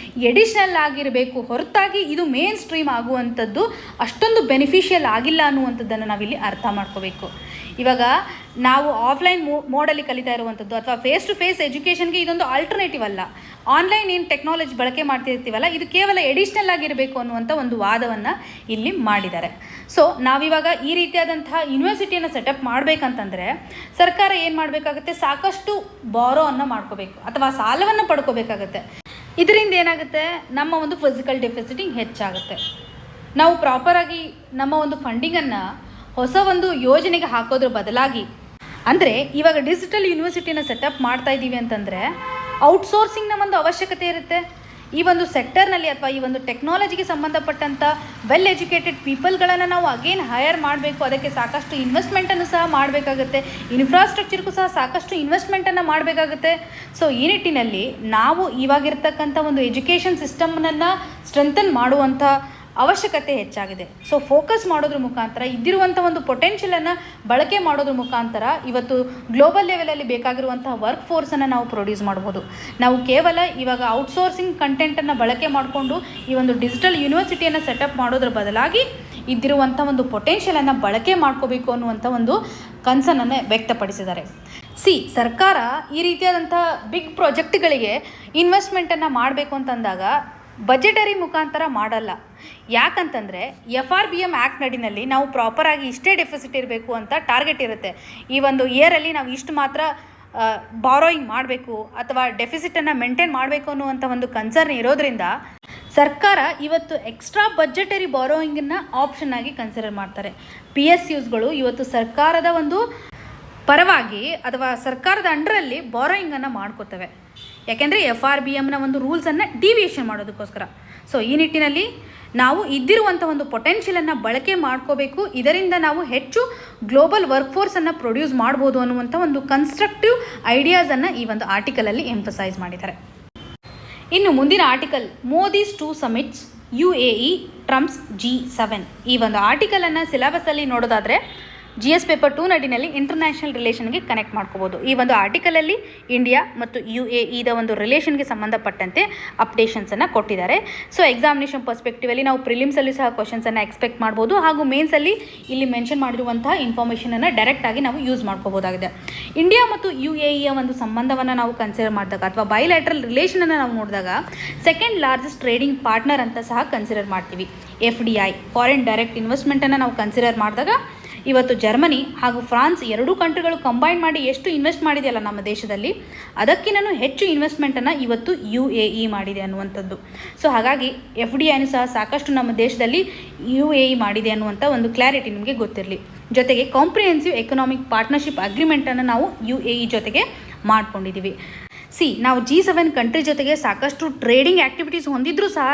ಎಡಿಷ್ನಲ್ ಆಗಿರಬೇಕು, ಹೊರತಾಗಿ ಇದು ಮೇನ್ ಸ್ಟ್ರೀಮ್ ಆಗುವಂಥದ್ದು ಅಷ್ಟೊಂದು ಬೆನಿಫಿಷಿಯಲ್ ಆಗಿಲ್ಲ ಅನ್ನುವಂಥದ್ದನ್ನು ನಾವಿಲ್ಲಿ ಅರ್ಥ ಮಾಡ್ಕೋಬೇಕು. ಇವಾಗ ನಾವು ಆಫ್ಲೈನ್ ಮೋಡಲ್ಲಿ ಕಲಿತಾ ಇರುವಂಥದ್ದು ಅಥವಾ ಫೇಸ್ ಟು ಫೇಸ್ ಎಜುಕೇಷನ್ಗೆ ಇದೊಂದು ಆಲ್ಟರ್ನೇಟಿವ್ ಅಲ್ಲ. ಆನ್ಲೈನ್ ಏನು ಟೆಕ್ನಾಲಜಿ ಬಳಕೆ ಮಾಡ್ತಿರ್ತೀವಲ್ಲ, ಇದು ಕೇವಲ ಎಡಿಷ್ನಲ್ ಆಗಿರಬೇಕು ಅನ್ನುವಂಥ ಒಂದು ವಾದವನ್ನು ಇಲ್ಲಿ ಮಾಡಿದ್ದಾರೆ. ನಾವಿವಾಗ ಈ ರೀತಿಯಾದಂತಹ ಯೂನಿವರ್ಸಿಟಿಯನ್ನು ಸೆಟಪ್ ಮಾಡಬೇಕಂತಂದರೆ ಸರ್ಕಾರ ಏನು ಮಾಡಬೇಕಾಗುತ್ತೆ, ಸಾಕಷ್ಟು ಬಾರೋವನ್ನು ಮಾಡ್ಕೋಬೇಕು ಅಥವಾ ಸಾಲವನ್ನು ಪಡ್ಕೋಬೇಕಾಗತ್ತೆ. ಇದರಿಂದ ಏನಾಗುತ್ತೆ, ನಮ್ಮ ಒಂದು ಫಿಸಿಕಲ್ ಡೆಫಿಸಿಟಿಂಗ್ ಹೆಚ್ಚಾಗುತ್ತೆ. ನಾವು ಪ್ರಾಪರಾಗಿ ನಮ್ಮ ಒಂದು ಫಂಡಿಂಗನ್ನು ಹೊಸ ಒಂದು ಯೋಜನೆಗೆ ಹಾಕೋದ್ರ ಬದಲಾಗಿ, ಅಂದರೆ ಇವಾಗ ಡಿಜಿಟಲ್ ಯೂನಿವರ್ಸಿಟಿನ ಸೆಟಪ್ ಮಾಡ್ತಾ ಇದ್ದೀವಿ ಅಂತಂದರೆ ಔಟ್ಸೋರ್ಸಿಂಗ್ನ ಒಂದು ಅವಶ್ಯಕತೆ ಇರುತ್ತೆ. ಈ ಒಂದು ಸೆಕ್ಟರ್ನಲ್ಲಿ ಅಥವಾ ಈ ಒಂದು ಟೆಕ್ನಾಲಜಿಗೆ ಸಂಬಂಧಪಟ್ಟಂಥ ವೆಲ್ ಎಜುಕೇಟೆಡ್ ಪೀಪಲ್ಗಳನ್ನು ನಾವು ಅಗೇನ್ ಹೈರ್ ಮಾಡಬೇಕು. ಅದಕ್ಕೆ ಸಾಕಷ್ಟು ಇನ್ವೆಸ್ಟ್ಮೆಂಟನ್ನು ಸಹ ಮಾಡಬೇಕಾಗುತ್ತೆ, ಇನ್ಫ್ರಾಸ್ಟ್ರಕ್ಚರ್ಗೂ ಸಹ ಸಾಕಷ್ಟು ಇನ್ವೆಸ್ಟ್ಮೆಂಟನ್ನು ಮಾಡಬೇಕಾಗುತ್ತೆ. ಈ ನಿಟ್ಟಿನಲ್ಲಿ ನಾವು ಇವಾಗಿರ್ತಕ್ಕಂಥ ಒಂದು ಎಜುಕೇಷನ್ ಸಿಸ್ಟಮ್ನನ್ನು ಸ್ಟ್ರೆಂಥನ್ ಮಾಡುವಂಥ ಅವಶ್ಯಕತೆ ಹೆಚ್ಚಾಗಿದೆ. ಫೋಕಸ್ ಮಾಡೋದ್ರ ಮುಖಾಂತರ, ಇದ್ದಿರುವಂಥ ಒಂದು ಪೊಟೆನ್ಷಿಯಲನ್ನು ಬಳಕೆ ಮಾಡೋದ್ರ ಮುಖಾಂತರ ಇವತ್ತು ಗ್ಲೋಬಲ್ ಲೆವೆಲಲ್ಲಿ ಬೇಕಾಗಿರುವಂತಹ ವರ್ಕ್ ಫೋರ್ಸನ್ನು ನಾವು ಪ್ರೊಡ್ಯೂಸ್ ಮಾಡ್ಬೋದು. ನಾವು ಕೇವಲ ಇವಾಗ ಔಟ್ಸೋರ್ಸಿಂಗ್ ಕಂಟೆಂಟನ್ನು ಬಳಕೆ ಮಾಡಿಕೊಂಡು ಈ ಒಂದು ಡಿಜಿಟಲ್ ಯೂನಿವರ್ಸಿಟಿಯನ್ನು ಸೆಟಪ್ ಮಾಡೋದ್ರ ಬದಲಾಗಿ ಇದ್ದಿರುವಂಥ ಒಂದು ಪೊಟೆನ್ಷಿಯಲನ್ನು ಬಳಕೆ ಮಾಡ್ಕೋಬೇಕು ಅನ್ನುವಂಥ ಒಂದು ಕನ್ಸರ್ನನ್ನು ವ್ಯಕ್ತಪಡಿಸಿದ್ದಾರೆ. ಸರ್ಕಾರ ಈ ರೀತಿಯಾದಂಥ ಬಿಗ್ ಪ್ರಾಜೆಕ್ಟ್ಗಳಿಗೆ ಇನ್ವೆಸ್ಟ್ಮೆಂಟನ್ನು ಮಾಡಬೇಕು ಅಂತಂದಾಗ ಬಜೆಟರಿ ಮುಖಾಂತರ ಮಾಡಲ್ಲ. ಯಾಕಂತಂದರೆ FRBM ಆ್ಯಕ್ಟ್ ನಡಿನಲ್ಲಿ ನಾವು ಪ್ರಾಪರಾಗಿ ಇಷ್ಟೇ ಡೆಫಿಸಿಟ್ ಇರಬೇಕು ಅಂತ ಟಾರ್ಗೆಟ್ ಇರುತ್ತೆ. ಈ ಒಂದು ಇಯರಲ್ಲಿ ನಾವು ಇಷ್ಟು ಮಾತ್ರ ಬಾರೋಯಿಂಗ್ ಮಾಡಬೇಕು ಅಥವಾ ಡೆಫಿಸಿಟನ್ನು ಮೇಂಟೈನ್ ಮಾಡಬೇಕು ಅನ್ನುವಂಥ ಒಂದು ಕನ್ಸರ್ನ್ ಇರೋದ್ರಿಂದ ಸರ್ಕಾರ ಇವತ್ತು ಎಕ್ಸ್ಟ್ರಾ ಬಜೆಟರಿ ಬಾರೋಯಿಂಗನ್ನು ಆಪ್ಷನ್ ಆಗಿ ಕನ್ಸಿಡರ್ ಮಾಡ್ತಾರೆ. PSUsಗಳು ಇವತ್ತು ಸರ್ಕಾರದ ಒಂದು ಪರವಾಗಿ ಅಥವಾ ಸರ್ಕಾರದ ಅಂಡರಲ್ಲಿ ಬಾರೋಯಿಂಗನ್ನು ಮಾಡ್ಕೋತವೆ. ಯಾಕೆಂದರೆ FRBMನ ಒಂದು ರೂಲ್ಸನ್ನು ಡಿವಿಯೇಷನ್ ಮಾಡೋದಕ್ಕೋಸ್ಕರ. ಸೊ ಈ ನಿಟ್ಟಿನಲ್ಲಿ ನಾವು ಇದ್ದಿರುವಂಥ ಒಂದು ಪೊಟೆನ್ಷಿಯಲನ್ನು ಬಳಕೆ ಮಾಡ್ಕೋಬೇಕು. ಇದರಿಂದ ನಾವು ಹೆಚ್ಚು ಗ್ಲೋಬಲ್ ವರ್ಕ್ಫೋರ್ಸನ್ನು ಪ್ರೊಡ್ಯೂಸ್ ಮಾಡ್ಬೋದು ಅನ್ನುವಂಥ ಒಂದು ಕನ್ಸ್ಟ್ರಕ್ಟಿವ್ ಐಡಿಯಾಸನ್ನು ಈ ಒಂದು ಆರ್ಟಿಕಲಲ್ಲಿ ಎಂಫಸೈಸ್ ಮಾಡಿದ್ದಾರೆ. ಇನ್ನು ಮುಂದಿನ article, Modi's 2 summits UAE ಟ್ರಂಪ್ಸ್ G7. ಈ ಒಂದು ಆರ್ಟಿಕಲನ್ನು ಸಿಲೆಬಸಲ್ಲಿ ನೋಡೋದಾದರೆ GS ಪೇಪರ್ 2 ನಡಿನಲ್ಲಿ ಇಂಟರ್ನ್ಯಾಷನಲ್ ರಿಲೇಷನ್ಗೆ ಕನೆಕ್ಟ್ ಮಾಡ್ಕೋಬೋದು. ಈ ಒಂದು ಆರ್ಟಿಕಲಲ್ಲಿ ಇಂಡಿಯಾ ಮತ್ತು UAEದ ಒಂದು ರಿಲೇಷನ್ಗೆ ಸಂಬಂಧಪಟ್ಟಂತೆ ಅಪ್ಡೇಷನ್ಸನ್ನು ಕೊಟ್ಟಿದ್ದಾರೆ. ಸೊ ಎಕ್ಸಾಮಿನೇಷನ್ ಪರ್ಸ್ಪೆಕ್ಟಿವಲ್ಲಿ ನಾವು ಪ್ರಿಲಿಮ್ಸಲ್ಲಿ ಸಹ ಕ್ವಶನ್ಸನ್ನು ಎಕ್ಸ್ಪೆಕ್ಟ್ ಮಾಡ್ಬೋದು, ಹಾಗೂ ಮೇನ್ಸಲ್ಲಿ ಇಲ್ಲಿ ಮೆನ್ಷನ್ ಮಾಡಿರುವಂತಹ ಇನ್ಫಾರ್ಮೇಷನನ್ನು ಡೈರೆಕ್ಟಾಗಿ ನಾವು ಯೂಸ್ ಮಾಡ್ಕೋಬೋದಾಗಿದೆ. ಇಂಡಿಯಾ ಮತ್ತು UAEಯ ಒಂದು ಸಂಬಂಧವನ್ನು ನಾವು ಕನ್ಸಿಡರ್ ಮಾಡಿದಾಗ ಅಥವಾ ಬೈಲ್ಯಾಟ್ರಲ್ ರಿಲೇಷನನ್ನು ನಾವು ನೋಡಿದಾಗ ಸೆಕೆಂಡ್ ಲಾರ್ಜೆಸ್ಟ್ ಟ್ರೇಡಿಂಗ್ ಪಾರ್ಟ್ನರ್ ಅಂತ ಸಹ ಕನ್ಸಿಡರ್ ಮಾಡ್ತೀವಿ. FDI ಫಾರಿನ್ ಡೈರೆಕ್ಟ್ ಇನ್ವೆಸ್ಟ್ಮೆಂಟನ್ನು ನಾವು ಕನ್ಸಿಡರ್ ಮಾಡಿದಾಗ ಇವತ್ತು ಜರ್ಮನಿ ಹಾಗೂ ಫ್ರಾನ್ಸ್ ಎರಡೂ ಕಂಟ್ರಿಗಳು ಕಂಬೈನ್ ಮಾಡಿ ಎಷ್ಟು ಇನ್ವೆಸ್ಟ್ ಮಾಡಿದೆಯಲ್ಲ ನಮ್ಮ ದೇಶದಲ್ಲಿ, ಅದಕ್ಕಿಂತಲೂ ಹೆಚ್ಚು ಇನ್ವೆಸ್ಟ್ಮೆಂಟನ್ನು ಇವತ್ತು UAE ಮಾಡಿದೆ ಅನ್ನುವಂಥದ್ದು. ಸೊ ಹಾಗಾಗಿ FDIನೂ ಸಹ ಸಾಕಷ್ಟು ನಮ್ಮ ದೇಶದಲ್ಲಿ UAE ಮಾಡಿದೆ ಅನ್ನುವಂಥ ಒಂದು ಕ್ಲಾರಿಟಿ ನಿಮಗೆ ಗೊತ್ತಿರಲಿ. ಜೊತೆಗೆ ಕಾಂಪ್ರಿಹೆನ್ಸಿವ್ ಎಕನಾಮಿಕ್ ಪಾರ್ಟ್ನರ್ಶಿಪ್ ಅಗ್ರಿಮೆಂಟನ್ನು ನಾವು UAE ಜೊತೆಗೆ ಮಾಡ್ಕೊಂಡಿದ್ದೀವಿ. ನಾವು G7 ಕಂಟ್ರಿ ಜೊತೆಗೆ ಸಾಕಷ್ಟು ಟ್ರೇಡಿಂಗ್ ಆ್ಯಕ್ಟಿವಿಟೀಸ್ ಹೊಂದಿದ್ರೂ ಸಹ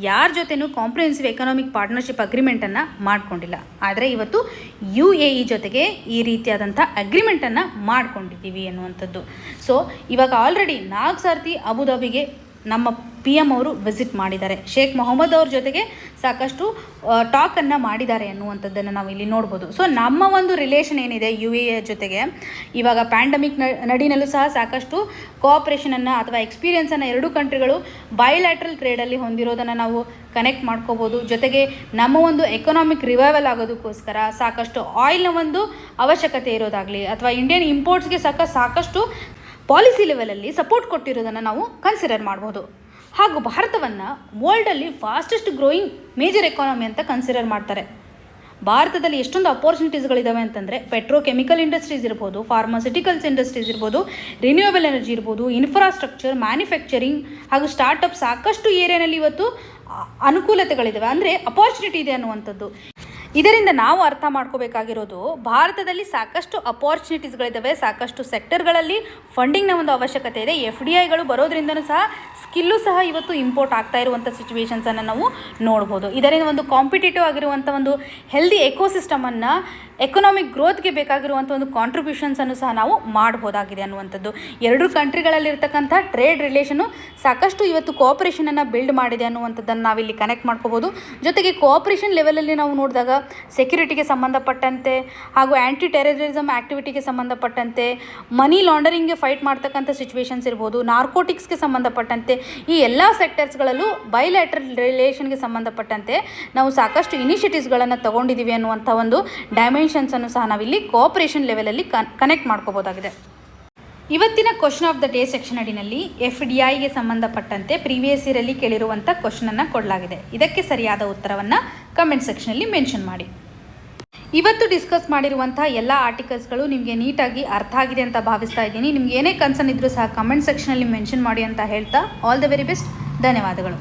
ಯಾರ ಜೊತೆನೂ ಕಾಂಪ್ರಿಹೆನ್ಸಿವ್ ಎಕನಾಮಿಕ್ ಪಾರ್ಟ್ನರ್ಶಿಪ್ ಅಗ್ರಿಮೆಂಟನ್ನು ಮಾಡ್ಕೊಂಡಿಲ್ಲ. ಆದರೆ ಇವತ್ತು UAE ಜೊತೆಗೆ ಈ ರೀತಿಯಾದಂಥ ಅಗ್ರಿಮೆಂಟನ್ನು ಮಾಡ್ಕೊಂಡಿದ್ದೀವಿ ಅನ್ನುವಂಥದ್ದು. ಸೊ ಇವಾಗ ಆಲ್ರೆಡಿ 4 ಸರ್ತಿ ಅಬುಧಾಬಿಗೆ ನಮ್ಮ PM ಅವರು ವಿಸಿಟ್ ಮಾಡಿದ್ದಾರೆ. ಶೇಖ್ ಮೊಹಮ್ಮದ್ ಅವ್ರ ಜೊತೆಗೆ ಸಾಕಷ್ಟು ಟಾಕನ್ನು ಮಾಡಿದ್ದಾರೆ ಅನ್ನುವಂಥದ್ದನ್ನು ನಾವು ಇಲ್ಲಿ ನೋಡ್ಬೋದು. ಸೊ ನಮ್ಮ ಒಂದು ರಿಲೇಷನ್ ಏನಿದೆ UAE ಜೊತೆಗೆ, ಇವಾಗ ಪ್ಯಾಂಡಮಿಕ್ ನಡಿನಲ್ಲೂ ಸಹ ಸಾಕಷ್ಟು ಕೋಆಪ್ರೇಷನನ್ನು ಅಥವಾ ಎಕ್ಸ್ಪೀರಿಯನ್ಸನ್ನು ಎರಡೂ ಕಂಟ್ರಿಗಳು ಬೈಲ್ಯಾಟ್ರಲ್ ಟ್ರೇಡಲ್ಲಿ ಹೊಂದಿರೋದನ್ನು ನಾವು ಕನೆಕ್ಟ್ ಮಾಡ್ಕೋಬೋದು. ಜೊತೆಗೆ ನಮ್ಮ ಒಂದು ಎಕನಾಮಿಕ್ ರಿವೈವಲ್ ಆಗೋದಕ್ಕೋಸ್ಕರ ಸಾಕಷ್ಟು ಆಯಿಲ್ನ ಒಂದು ಅವಶ್ಯಕತೆ ಇರೋದಾಗಲಿ ಅಥವಾ ಇಂಡಿಯನ್ ಇಂಪೋರ್ಟ್ಸ್ಗೆ ಸಾಕಷ್ಟು ಪಾಲಿಸಿ ಲೆವೆಲಲ್ಲಿ ಸಪೋರ್ಟ್ ಕೊಟ್ಟಿರೋದನ್ನು ನಾವು ಕನ್ಸಿಡರ್ ಮಾಡ್ಬೋದು. ಹಾಗೂ ಭಾರತವನ್ನು ವರ್ಲ್ಡಲ್ಲಿ ಫಾಸ್ಟೆಸ್ಟ್ ಗ್ರೋಯಿಂಗ್ ಮೇಜರ್ ಎಕಾನಮಿ ಅಂತ ಕನ್ಸಿಡರ್ ಮಾಡ್ತಾರೆ. ಭಾರತದಲ್ಲಿ ಎಷ್ಟೊಂದು ಅಪರ್ಚುನಿಟೀಸ್ಗಳಿದ್ದಾವೆ ಅಂತಂದರೆ ಪೆಟ್ರೋಕೆಮಿಕಲ್ ಇಂಡಸ್ಟ್ರೀಸ್ ಇರ್ಬೋದು, ಫಾರ್ಮಾಸ್ಯೂಟಿಕಲ್ಸ್ ಇಂಡಸ್ಟ್ರೀಸ್ ಇರ್ಬೋದು, ರಿನ್ಯೂಯಬಲ್ ಎನರ್ಜಿ ಇರ್ಬೋದು, ಇನ್ಫ್ರಾಸ್ಟ್ರಕ್ಚರ್, ಮ್ಯಾನುಫ್ಯಾಕ್ಚರಿಂಗ್ ಹಾಗೂ ಸ್ಟಾರ್ಟಪ್ ಸಾಕಷ್ಟು ಏರಿಯಾನಲ್ಲಿ ಇವತ್ತು ಅನುಕೂಲತೆಗಳಿದ್ದಾವೆ, ಅಂದರೆ ಅಪರ್ಚುನಿಟಿ ಇದೆ ಅನ್ನುವಂಥದ್ದು. ಇದರಿಂದ ನಾವು ಅರ್ಥ ಮಾಡ್ಕೋಬೇಕಾಗಿರೋದು, ಭಾರತದಲ್ಲಿ ಸಾಕಷ್ಟು ಅಪಾರ್ಚುನಿಟೀಸ್ಗಳಿದ್ದಾವೆ, ಸಾಕಷ್ಟು ಸೆಕ್ಟರ್ಗಳಲ್ಲಿ ಫಂಡಿಂಗ್ನ ಒಂದು ಅವಶ್ಯಕತೆ ಇದೆ. FDIಗಳು ಬರೋದ್ರಿಂದನೂ ಸಹ ಸ್ಕಿಲ್ಲು ಸಹ ಇವತ್ತು ಇಂಪೋರ್ಟ್ ಆಗ್ತಾ ಇರುವಂಥ ಸಿಚುವೇಶನ್ಸನ್ನು ನಾವು ನೋಡ್ಬೋದು. ಇದರಿಂದ ಒಂದು ಕಾಂಪಿಟೇಟಿವ್ ಆಗಿರುವಂಥ ಒಂದು ಹೆಲ್ದಿ ಎಕೋಸಿಸ್ಟಮನ್ನು, ಎಕನಾಮಿಕ್ ಗ್ರೋತ್ಗೆ ಬೇಕಾಗಿರುವಂಥ ಒಂದು ಕಾಂಟ್ರಿಬ್ಯೂಷನ್ಸನ್ನು ಸಹ ನಾವು ಮಾಡ್ಬೋದಾಗಿದೆ ಅನ್ನುವಂಥದ್ದು. ಎರಡೂ ಕಂಟ್ರಿಗಳಲ್ಲಿರ್ತಕ್ಕಂಥ ಟ್ರೇಡ್ ರಿಲೇಷನು ಸಾಕಷ್ಟು ಇವತ್ತು ಕೋಆಪ್ರೇಷನನ್ನು ಬಿಲ್ಡ್ ಮಾಡಿದೆ ಅನ್ನುವಂಥದ್ದನ್ನು ನಾವಿಲ್ಲಿ ಕನೆಕ್ಟ್ ಮಾಡ್ಕೋಬೋದು. ಜೊತೆಗೆ ಕೋಆಪ್ರೇಷನ್ ಲೆವೆಲಲ್ಲಿ ನಾವು ನೋಡಿದಾಗ ಸೆಕ್ಯೂರಿಟಿಗೆ ಸಂಬಂಧಪಟ್ಟಂತೆ ಹಾಗೂ ಆ್ಯಂಟಿ ಟೆರರಿಸಮ್ ಆ್ಯಕ್ಟಿವಿಟಿಗೆ ಸಂಬಂಧಪಟ್ಟಂತೆ, ಮನಿ ಲಾಂಡರಿಂಗ್ಗೆ ಫೈಟ್ ಮಾಡ್ತಕ್ಕಂಥ ಸಿಚುವೇಶನ್ಸ್ ಇರ್ಬೋದು, ನಾರ್ಕೋಟಿಕ್ಸ್ಗೆ ಸಂಬಂಧಪಟ್ಟಂತೆ ಈ ಎಲ್ಲ ಸೆಕ್ಟರ್ಸ್ಗಳಲ್ಲೂ ಬೈಲ್ಯಾಟ್ರಲ್ ರಿಲೇಷನ್ಗೆ ಸಂಬಂಧಪಟ್ಟಂತೆ ನಾವು ಸಾಕಷ್ಟು ಇನಿಷಿಯೇಟಿವ್ಸ್ಗಳನ್ನು ತೊಗೊಂಡಿದ್ದೀವಿ ಅನ್ನುವಂಥ ಒಂದು ಡೈಮೆನ್ಷನ್ಸನ್ನು ಸಹ ನಾವಿಲ್ಲಿ ಕೋಆಪ್ರೇಷನ್ ಲೆವೆಲಲ್ಲಿ ಕನೆಕ್ಟ್ ಮಾಡ್ಕೋಬೋದಾಗಿದೆ. ಇವತ್ತಿನ question of the day section ಅಡಿನಲ್ಲಿ FDIಗೆ ಸಂಬಂಧಪಟ್ಟಂತೆ ಪ್ರೀವಿಯಸ್ ಇಯರಲ್ಲಿ ಕೇಳಿರುವಂಥ ಕ್ವಶನನ್ನು ಕೊಡಲಾಗಿದೆ. ಇದಕ್ಕೆ ಸರಿಯಾದ ಉತ್ತರವನ್ನು ಕಮೆಂಟ್ ಸೆಕ್ಷನಲ್ಲಿ ಮೆನ್ಷನ್ ಮಾಡಿ. ಇವತ್ತು ಡಿಸ್ಕಸ್ ಮಾಡಿರುವಂಥ ಎಲ್ಲ ಆರ್ಟಿಕಲ್ಸ್ಗಳು ನಿಮಗೆ ನೀಟಾಗಿ ಅರ್ಥ ಆಗಿದೆ ಅಂತ ಭಾವಿಸ್ತಾ ಇದ್ದೀನಿ. ನಿಮ್ಗೆ ಏನೇ ಕನ್ಸರ್ನ್ ಇದ್ದರೂ ಸಹ ಕಮೆಂಟ್ ಸೆಕ್ಷನಲ್ಲಿ ಮೆನ್ಷನ್ ಮಾಡಿ ಅಂತ ಹೇಳ್ತಾ, ಆಲ್ ದ ವೆರಿ ಬೆಸ್ಟ್. ಧನ್ಯವಾದಗಳು.